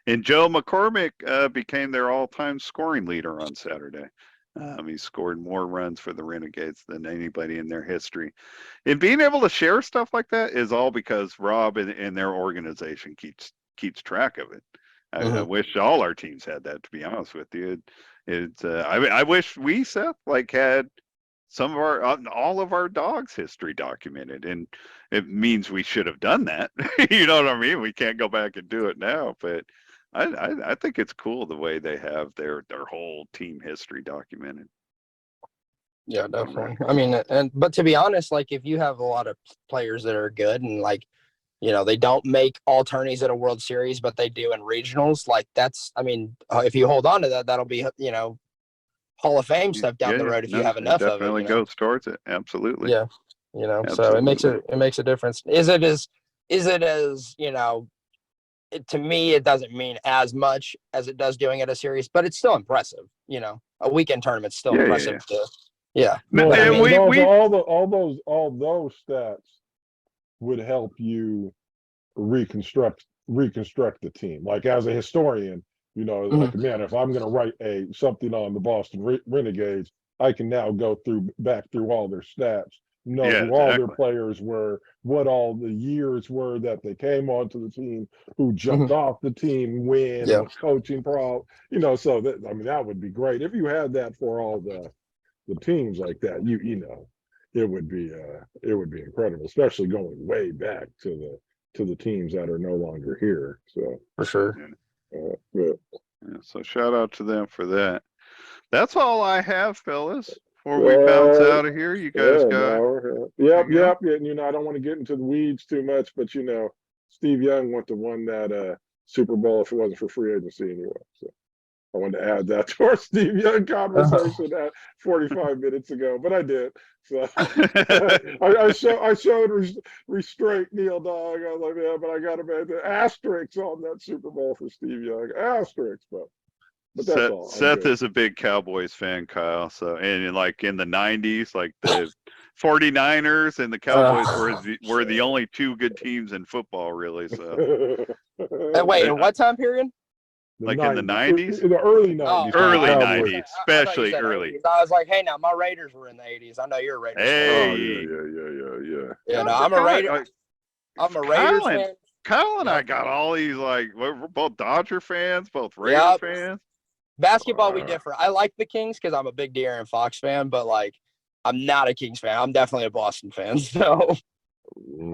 And Joe McCormick became their all-time scoring leader on Saturday. He scored more runs for the Renegades than anybody in their history. And being able to share stuff like that is all because Rob and their organization keeps track of it. I wish all our teams had that. To be honest with you, I wish we, Seth, like had some of all of our dogs' history documented, and it means we should have done that. You know what I mean? We can't go back and do it now, but I think it's cool the way they have their whole team history documented. Yeah, definitely. I mean, but to be honest, like if you have a lot of players that are good and like, you know, they don't make all tourneys at a World Series, but they do in regionals. Like that's, I mean, if you hold on to that, that'll be, you know, Hall of Fame stuff down the road if you No, have it enough of it. definitely You know? goes towards it. Absolutely. Yeah, you know, so Absolutely. it makes a difference. Is it as you know? To me, it doesn't mean as much as it does doing at a series, but it's still impressive. You know, a weekend tournament's still impressive. Yeah, Well, but I mean, and also all those stats would help you reconstruct the team. Like as a historian, you know, like man, if I'm going to write something on the Boston Renegades, I can now go back through all their stats, know who all their players were, what all the years were that they came onto the team, who jumped off the team, when, what coaching problem, you know. So that, I mean, that would be great if you had that for all the teams like that. You know, it would be incredible, especially going way back to the teams that are no longer here. So for sure. So shout out to them for that. That's all I have, fellas. Before we bounce out of here, you guys got. Yep. And you know, I don't want to get into the weeds too much, but you know, Steve Young wouldn't have won that Super Bowl if it wasn't for free agency anyway. So I wanted to add that to our Steve Young conversation at 45 minutes ago, but I did. So I showed restraint, NealDawg. I was like, yeah, but I got to make the asterisks on that Super Bowl for Steve Young. Asterisks, but that's all. Seth is a big Cowboys fan, Kyle. So, and like in the 90s, like the 49ers and the Cowboys were the only two good teams in football, really. So, wait, in what time period? Like in the 90s? In the early 90s. Oh, Early Cowboys. 90s, I thought you especially said early. 80s. I was like, hey, now my Raiders were in the 80s. I know you're a Raiders fan. Oh, Hey, yeah. Yeah, no, I I'm a forgot, Raider. like, I'm a Kyle Raiders and fan. Kyle and I Yep. got all these, like, we're both Dodger fans, both Raider Yep. fans. Basketball, we differ. I like the Kings because I'm a big De'Aaron Fox fan, but like, I'm not a Kings fan. I'm definitely a Boston fan. So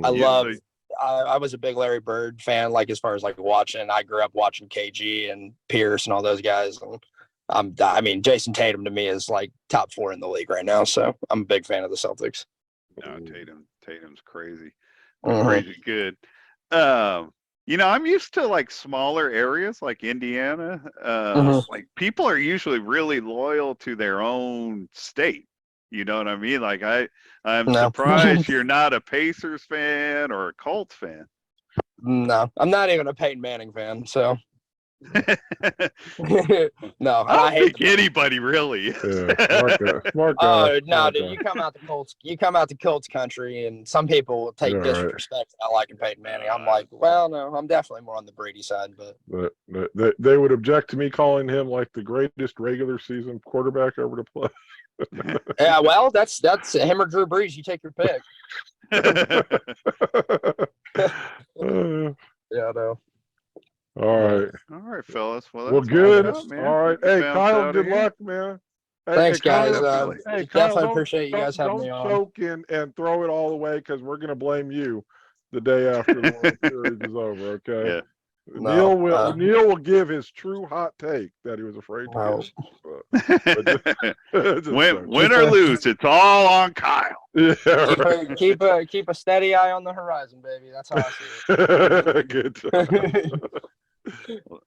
I Yeah, love. so- I was a big Larry Bird fan, like as far as like watching. I grew up watching KG and Pearce and all those guys. And I mean, Jason Tatum to me is like top 4 in the league right now. So I'm a big fan of the Celtics. No, Tatum's crazy. Mhm. Crazy good. I'm used to like smaller areas like Indiana. Mhm. Like people are usually really loyal to their own state. You know what I mean? Like I'm No. surprised you're not a Pacers fan or a Colts fan. No, I'm not even a Peyton Manning fan. So I no, and don't I hate think anybody really. Yeah, smart guy. Oh no, smart dude! guy. You come out the Colts. You come out the Colts country, and some people will take Yeah, right. disrespect not liking Peyton Manning. I'm like, well, no, I'm definitely more on the Brady side, but But they would object to me calling him like the greatest regular season quarterback ever to play. yeah, well, that's him or Drew Brees. You take your pick. Yeah, no. All right. All right, fellas. Well, Well, that's good. all, man. All right. We Hey, bounced Kyle, out of good here. luck, man. Hey, Thanks, guys. Kyle, Definitely. hey, Kyle, Definitely appreciate you guys having me don't on. choke and throw it all away because we're going to blame you the day after the World Series is over, okay? Yeah. No, Neil will give his true hot take that he was afraid to give. Just Win or lose, it's all on Kyle. Yeah, right. keep a steady eye on the horizon, baby. That's how I see Good job. it.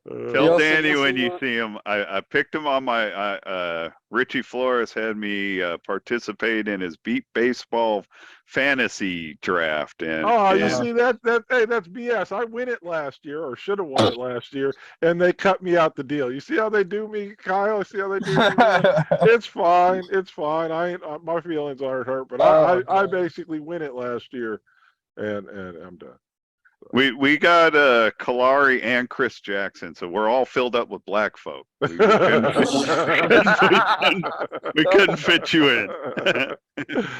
Tell You'll Danny see when you what- see him. I picked him on my Richie Flores had me participate in his beat baseball fantasy draft, and You see that hey, that's BS. I win it last year, or should have won it last year, and they cut me out the deal. You see how they do me, Kyle? See how they do me? It's fine. It's fine. I ain't my feelings aren't hurt, but I basically win it last year, and I'm done. we got Kalari and Chris Jackson, so we're all filled up with black folk. We couldn't fit you in.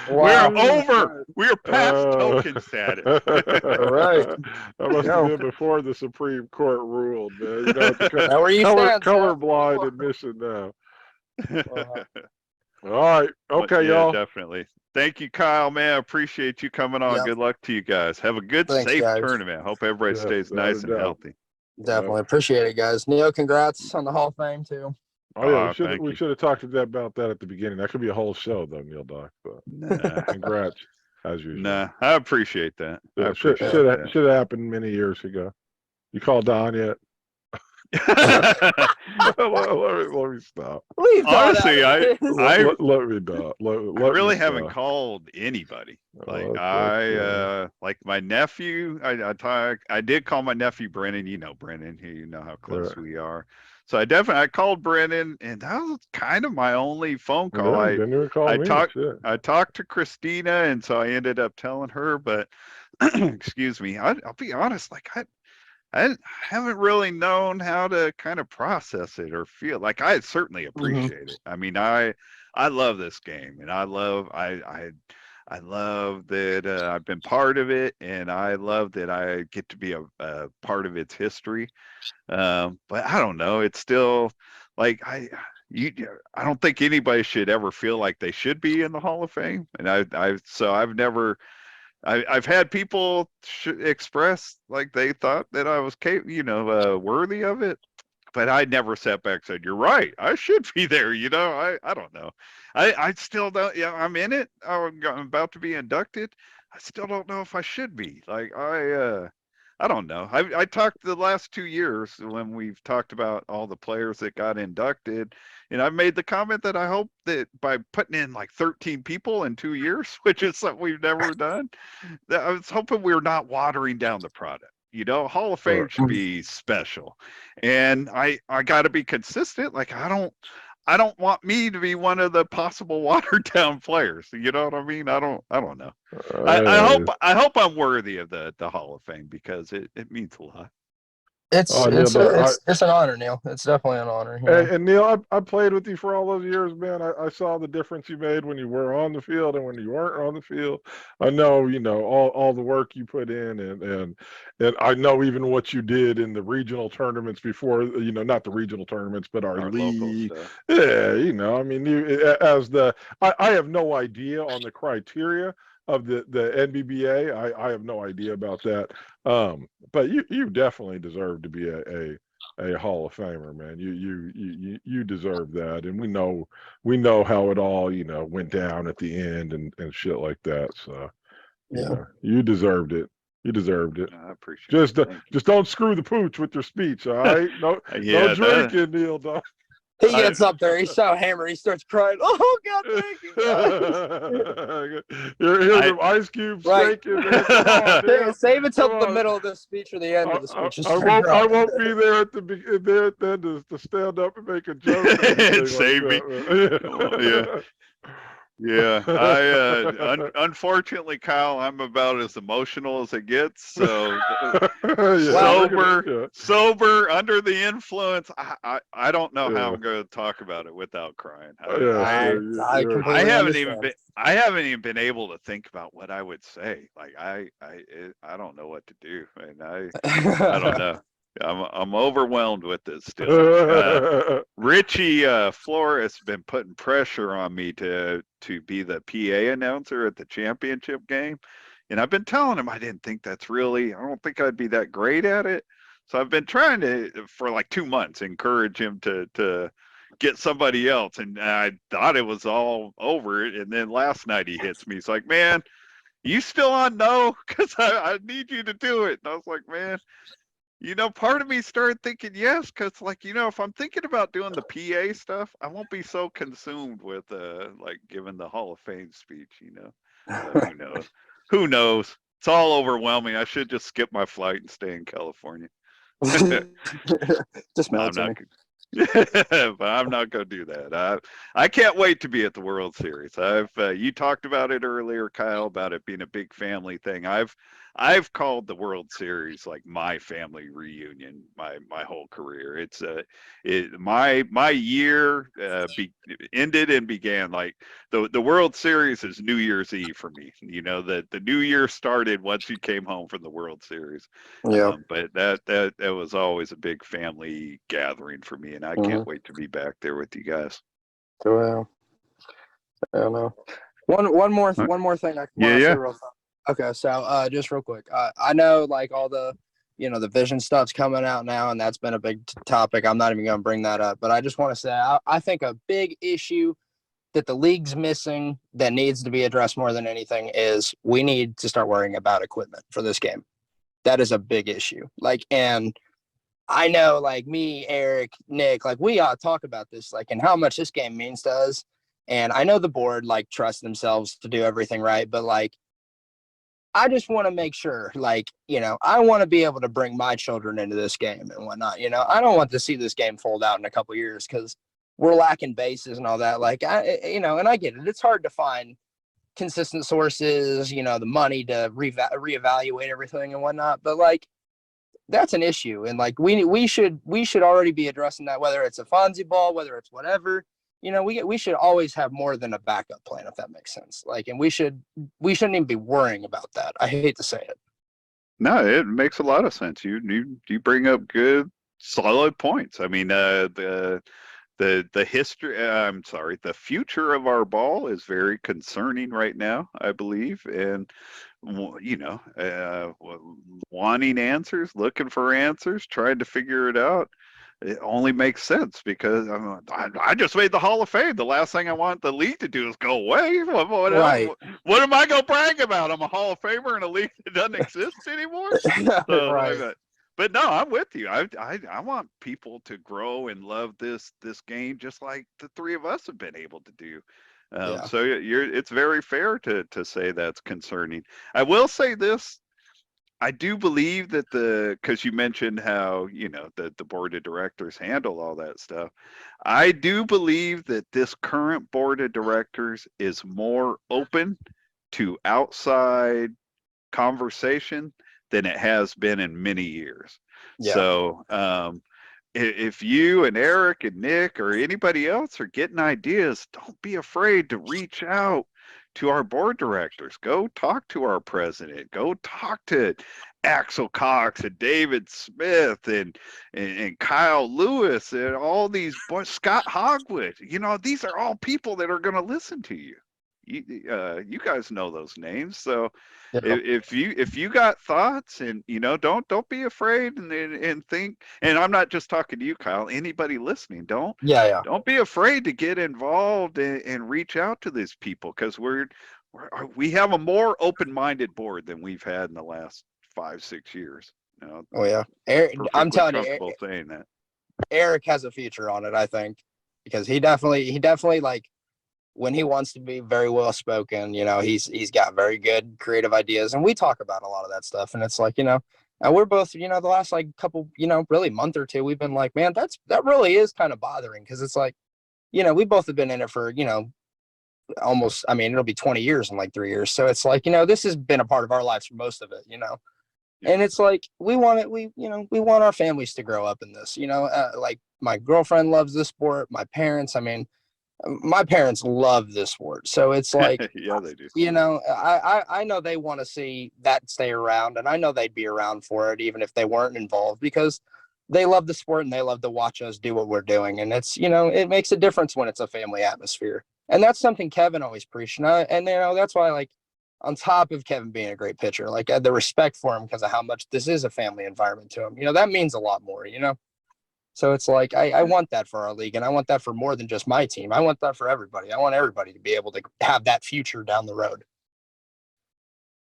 Wow. We're past token status. Right. That must have been before the Supreme Court ruled, man. You know, Now where you stand, colorblind admission now. All right. Okay, yeah, y'all. definitely. Thank you, Kyle, man. Appreciate you coming on. Yep. Good luck to you guys. Have a good, Thanks, safe guys. tournament. Hope everybody stays nice and healthy. Definitely appreciate it, guys. Neil, congrats on the Hall of Fame too. Oh yeah, we should have talked about that at the beginning. That could be a whole show, though, NealDawg. But congrats, as usual. Nah, I appreciate that. Yeah, should have happened many years ago. You called Don yet? let me stop. Honestly, I let me stop. really haven't called anybody. Like like my nephew. I did call my nephew Brennan. You know Brennan. You know how close we are. So I called Brennan, and that was kind of my only phone call. Yeah, didn't even call me. I talked to Christina, and so I ended up telling her. But excuse me, I'll be honest. Like I haven't really known how to kind of process it or feel. Like I certainly appreciate it. I mean, I love this game, and I love that I've been part of it, and I love that I get to be a part of its history. But I don't know. It's still like I don't think anybody should ever feel like they should be in the Hall of Fame, and I've never. I've had people express like they thought that I was worthy of it, but I never sat back and said, "You're right, I should be there." I don't know. I still don't. Yeah, I'm in it. I'm about to be inducted. I still don't know if I should be. Like I don't know. I talked the last 2 years when we've talked about all the players that got inducted, and I've made the comment that I hope that by putting in like 13 people in 2 years, which is something we've never done, that I was hoping we're not watering down the product. Hall of Fame should be special, and I got to be consistent. Like I don't want me to be one of the possible watered down players. You know what I mean? I don't know. I hope I'm worthy of the Hall of Fame because it means a lot. It's Oh, Neil, it's Dawg, it's an honor, Neil. It's definitely an honor. You know? and Neil, I played with you for all those years, man. I saw the difference you made when you were on the field and when you weren't on the field. I know, all the work you put in, and I know even what you did in the regional tournaments before, not the regional tournaments, but our Our local league. stuff. Yeah, I mean, I have no idea on the criteria of the NBBA. I have no idea about that. But you definitely deserve to be a Hall of Famer, man. You deserve that, and we know how it all went down at the end and shit like that. So Yeah. you deserved it. You deserved it. I appreciate Just it. Thank you. just don't screw the pooch with your speech, all right? No Yeah, drinking, Neil. Dawg. He I, gets up there, he's so hammered, he starts crying. Oh God, thank you, guys. You're hearing I, them ice cubes Right. shaking, man. Come on, Neil. Save it till Come the on. middle of the speech or the end of the speech. Just I start won't. I crying. won't be there at the there then to stand up and make a joke or anything like save me. Oh, yeah. that. Yeah, unfortunately, Kyle, I'm about as emotional as it gets. So sober, under the influence. I don't know how I'm going to talk about it without crying. I completely understand. I haven't even been able to think about what I would say. Like I don't know what to do, and I don't know. I'm overwhelmed with this still. Richie Flores been putting pressure on me to be the PA announcer at the championship game, and I've been telling him I didn't think I don't think I'd be that great at it. So I've been trying to for like 2 months encourage him to get somebody else, and I thought it was all over. And then last night he hits me. He's like, "Man, you still on no? Because I need you to do it." And I was like, "Man." Part of me started thinking yes, because if I'm thinking about doing the PA stuff, I won't be so consumed with like giving the Hall of Fame speech. Who knows? Who knows? It's all overwhelming. I should just skip my flight and stay in California. Just mail it I'm to me. not. But I'm not going to do that. I can't wait to be at the World Series. You talked about it earlier, Kyle, about it being a big family thing. I've called the World Series like my family reunion my whole career. It's my year ended and began like the World Series is New Year's Eve for me. The new year started once you came home from the World Series. Yeah. But that was always a big family gathering for me, and I can't wait to be back there with you guys. Well, I don't know. One more thing I want to say real quick. Okay, so just real quick, I know like all the the vision stuff's coming out now, and that's been a big topic. I'm not even going to bring that up, but I just want to say I think a big issue that the league's missing that needs to be addressed more than anything is we need to start worrying about equipment for this game. That is a big issue. And I know like me, Eric, Nick, like we all talk about this, like, and how much this game means to us. And I know the board like trusts themselves to do everything right, but like I just want to make sure, like, I want to be able to bring my children into this game and whatnot. I don't want to see this game fold out in a couple of years because we're lacking bases and all that. Like, and I get it. It's hard to find consistent sources, the money to reevaluate everything and whatnot. But like, that's an issue, and like we should already be addressing that. Whether it's a Fonzie ball, whether it's whatever. We should always have more than a backup plan, if that makes sense. Like, and we shouldn't even be worrying about that. I hate to say it. No, it makes a lot of sense. You bring up good, solid points. I mean, the history. I'm sorry, the future of our ball is very concerning right now, I believe, and wanting answers, looking for answers, trying to figure it out. It only makes sense because I just made the Hall of Fame. The last thing I want the league to do is go away. What am I going to brag about? I'm a Hall of Famer in a league that doesn't exist anymore. So, Right. But no, I'm with you. I want people to grow and love this game just like the three of us have been able to do. So it's very fair to say that's concerning. I will say this. I do believe that because you mentioned how, the board of directors handle all that stuff. I do believe that this current board of directors is more open to outside conversation than it has been in many years. Yeah. So if you and Eric and Nick or anybody else are getting ideas, don't be afraid to reach out to our board directors. Go talk to our president. Go talk to Axel Cox and David Smith and Kyle Lewis and all these boys, Scott Hogwood. You know, these are all people that are going to listen to you. You guys know those names. So Yeah. if you got thoughts, and you know, don't be afraid and think. And I'm not just talking to you, Kyle. Anybody listening, don't be afraid to get involved and reach out to these people, because we have a more open-minded board than we've had in the last 5-6 years. You know, Oh yeah, Eric, I'm telling you, comfortable saying that. Eric has a future on it, I think, because he definitely like, when he wants to be very well spoken, you know, he's got very good creative ideas, and we talk about a lot of that stuff. And it's like, you know, and we're both, you know, the last like couple, you know, really month or two, we've been like, man, that really is kind of bothering, because it's like, you know, we both have been in it for, you know, almost, I mean, it'll be 20 years in like 3 years. So it's like, you know, this has been a part of our lives for most of it, you know. Yeah. And it's like, we want our families to grow up in this, you know, like my girlfriend loves this sport. My parents, I mean, my parents love this sport. So it's like, yeah, they do. you know, I know they want to see that stay around, and I know they'd be around for it even if they weren't involved, because they love the sport and they love to watch us do what we're doing. And it's, you know, it makes a difference when it's a family atmosphere. And that's something Kevin always preached. And you know, that's why, like, on top of Kevin being a great pitcher, like, I had the respect for him because of how much this is a family environment to him. You know, that means a lot more, you know? So it's like, I want that for our league, and I want that for more than just my team. I want that for everybody. I want everybody to be able to have that future down the road.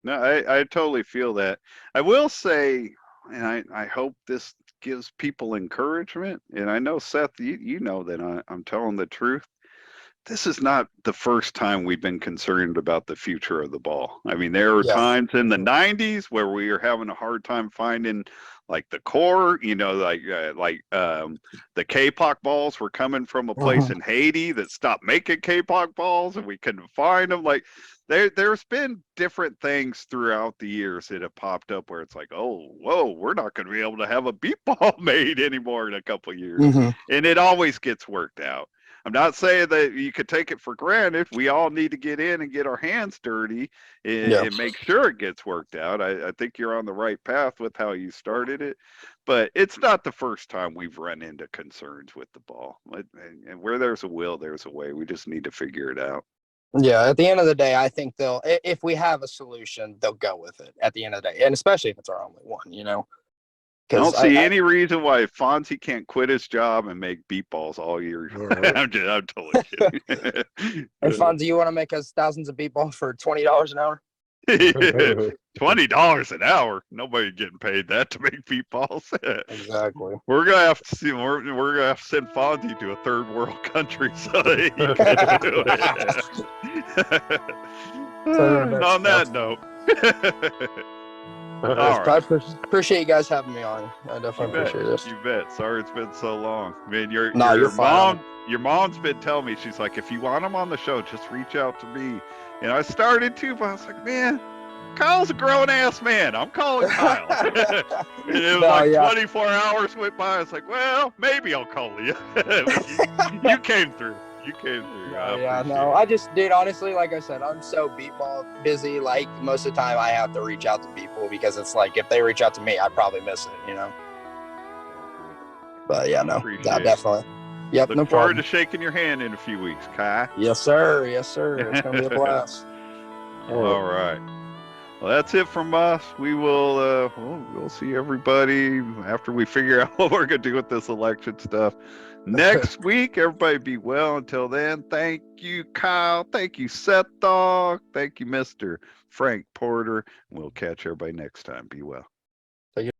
No, I totally feel that. I will say, and I hope this gives people encouragement. And I know, Seth, you know that I'm telling the truth. This is not the first time we've been concerned about the future of the ball. I mean, there were times in the 90s where we were having a hard time finding like the core, you know, the K-Pop balls were coming from a place in Haiti that stopped making K-Pop balls, and we couldn't find them. Like, there's been different things throughout the years that have popped up where it's like, oh, whoa, we're not going to be able to have a beep ball made anymore in a couple of years. And it always gets worked out. I'm not saying that you could take it for granted. We all need to get in and get our hands dirty and make sure it gets worked out. I think you're on the right path with how you started it, but it's not the first time we've run into concerns with the ball. And where there's a will, there's a way. We just need to figure it out. Yeah, at the end of the day, I think if we have a solution, they'll go with it at the end of the day, and especially if it's our only one, you know. I don't see any reason why Fonzie can't quit his job and make beep balls all year. I'm totally kidding. Hey, Fonzie, you want to make us thousands of beep balls for $20 an hour? $20 an hour. Nobody getting paid that to make beep balls. Exactly. We're gonna have to see. We're gonna have to send Fonzie to a third world country so that he can do it. On that note. All right. I appreciate you guys having me on. I definitely appreciate this. You bet. Sorry it's been so long. Man, your fine. Your mom's been telling me, she's like, if you want him on the show, just reach out to me. And I started to, but I was like, man, Kyle's a grown ass man. I'm calling Kyle. And it was 24 hours went by. I was like, well, maybe I'll call you. You came through. I just, dude, honestly, like I said, I'm so beepball busy. Like, most of the time I have to reach out to people, because it's like, if they reach out to me, I probably miss it, you know? But yeah, no, definitely. Yep, Look forward to shaking your hand in a few weeks, Kai. Yes, sir. Yes, sir. It's going to be a blast. All right. Well, that's it from us. We will we'll see everybody after we figure out what we're going to do with this election stuff. Next week, everybody be well. Until then, thank you, Kyle. Thank you, Seth Dawg. Thank you, Mr. Frank Porter. We'll catch everybody next time. Be well.